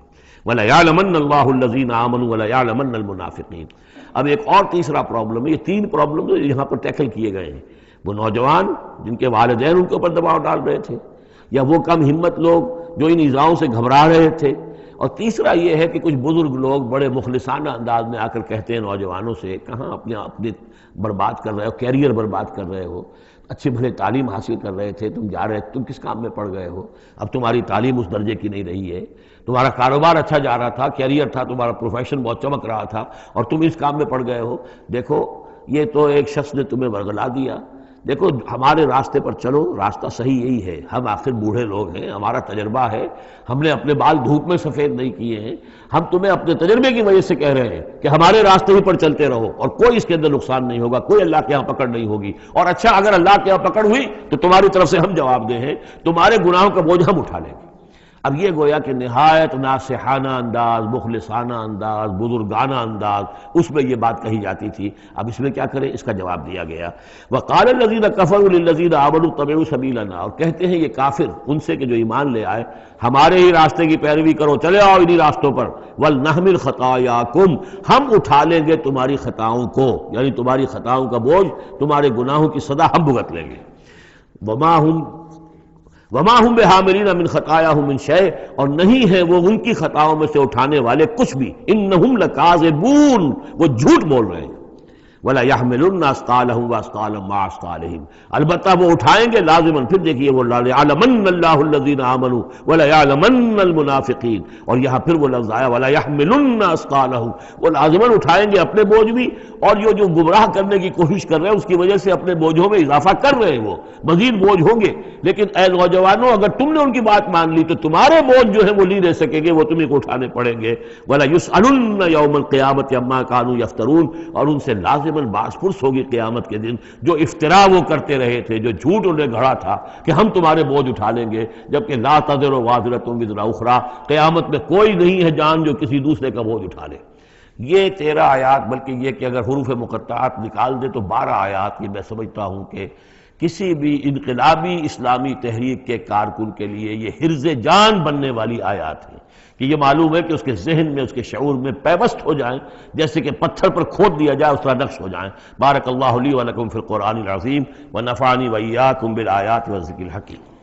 وَلَيَعْلَمَنَّ اللَّهُ الَّذِينَ آمَنُوا وَلَيَعْلَمَنَّ الْمُنَافِقِينَ۔ اب ایک اور تیسرا پرابلم ہے، یہ تین پرابلم یہاں پر ٹیکل کیے گئے ہیں۔ وہ نوجوان جن کے والدین ان کے اوپر دباؤ ڈال رہے تھے، یا وہ کم ہمت لوگ جو ان ایذاؤں سے گھبرا رہے تھے، اور تیسرا یہ ہے کہ کچھ بزرگ لوگ بڑے مخلصانہ انداز میں آ کر کہتے ہیں نوجوانوں سے، کہاں اپنے برباد کر رہے ہو، کیریئر برباد کر رہے ہو، اچھی بھلے تعلیم حاصل کر رہے تھے، تم جا رہے، تم کس کام میں پڑ گئے ہو، اب تمہاری تعلیم اس درجے کی نہیں رہی ہے، تمہارا کاروبار اچھا جا رہا تھا، کیریئر تھا، تمہارا پروفیشن بہت چمک رہا تھا، اور تم اس کام میں پڑ گئے ہو۔ دیکھو یہ تو ایک شخص نے تمہیں ورگلا دیا، دیکھو ہمارے راستے پر چلو، راستہ صحیح یہی ہے، ہم آخر بوڑھے لوگ ہیں، ہمارا تجربہ ہے، ہم نے اپنے بال دھوپ میں سفید نہیں کیے ہیں، ہم تمہیں اپنے تجربے کی وجہ سے کہہ رہے ہیں کہ ہمارے راستے ہی پر چلتے رہو، اور کوئی اس کے اندر نقصان نہیں ہوگا، کوئی اللہ کے یہاں پکڑ نہیں ہوگی، اور اچھا اگر اللہ کے یہاں پکڑ ہوئی تو تمہاری طرف سے ہم جواب دہ ہیں، تمہارے گناہوں کا بوجھ ہم اٹھا لیں گے۔ اب یہ گویا کہ نہایت ناصحانہ انداز، مخلصانہ انداز، بزرگانہ انداز، اس میں یہ بات کہی جاتی تھی۔ اب اس میں کیا کریں، اس کا جواب دیا گیا۔ وَقَالَ الَّذِينَ كَفَرُوا لِلَّذِينَ آمَنُوا اتَّبِعُوا سَبِيلَنَا، اور کہتے ہیں یہ کافر ان سے کہ جو ایمان لے آئے، ہمارے ہی راستے کی پیروی کرو، چلے آؤ انہی راستوں پر۔ وَلْنَحْمِلْ خَطَايَاكُمْ، ہم اٹھا لیں گے تمہاری خطاؤں کو، یعنی تمہاری خطاؤں کا بوجھ، تمہارے گناہوں کی سزا ہم بھگت لیں گے۔ وما ہم بحاملین من خطایاہم من شیء، اور نہیں ہے وہ ان کی خطاؤں میں سے اٹھانے والے کچھ بھی۔ انہم لکاذبون، وہ جھوٹ بول رہے ہیں۔ وَلَا يَحْمِلُنَّ أَثْقَالَهُمْ وَأَثْقَالًا مَعَ أَثْقَالِهِمْ، البتہ وہ اٹھائیں گے لازماً. پھر دیکھیے وہ لَيَعْلَمَنَّ اللَّهُ الَّذِينَ آمَنُوا وَلَيَعْلَمَنَّ الْمُنَافِقِينَ، اور یہاں پھر وہ لفظ آیا وَلَا يَحْمِلُنَّ أَثْقَالَهُمْ، وہ لازماً اٹھائیں گے اپنے بوجھ بھی، اور جو گمراہ کرنے کی کوشش کر رہے ہیں اس کی وجہ سے اپنے بوجھوں میں اضافہ کر رہے ہیں، وہ مزید بوجھ ہوں گے. لیکن اے نوجوانوں، اگر تم نے ان کی بات مان لی تو تمہارے بوجھ جو ہے وہ نہیں رہ سکیں گے، وہ تمہیں کو اٹھانے پڑیں گے. وَلَا يُسْأَلُنَّ يَوْمَ الْقِيَامَةِ عَمَّا كَانُوا يَفْتَرُونَ، اور ان سے لازماً باز پرس ہوگی قیامت کے دن جو افتراء وہ کرتے رہے تھے، جو جھوٹ انہیں گھڑا تھا کہ ہم تمہارے بوجھ اٹھا لیں گے، جبکہ لا تزر وازرۃ وزر اخری، قیامت میں کوئی نہیں ہے جان جو کسی دوسرے کا بوجھ اٹھا لے. یہ 13 آیات، بلکہ یہ کہ اگر حروف مقطعات نکال دے تو 12 آیات، یہ میں سمجھتا ہوں کہ کسی بھی انقلابی اسلامی تحریک کے کارکن کے لیے یہ حرز جان بننے والی آیات ہیں، کہ یہ معلوم ہے کہ اس کے ذہن میں، اس کے شعور میں پیوست ہو جائیں، جیسے کہ پتھر پر کھود دیا جائے اس طرح نقش ہو جائیں. بارک اللہ لی و لکم فی القرآن العظیم ونفعنی وإیاکم بالآیات والذکر الحکیم.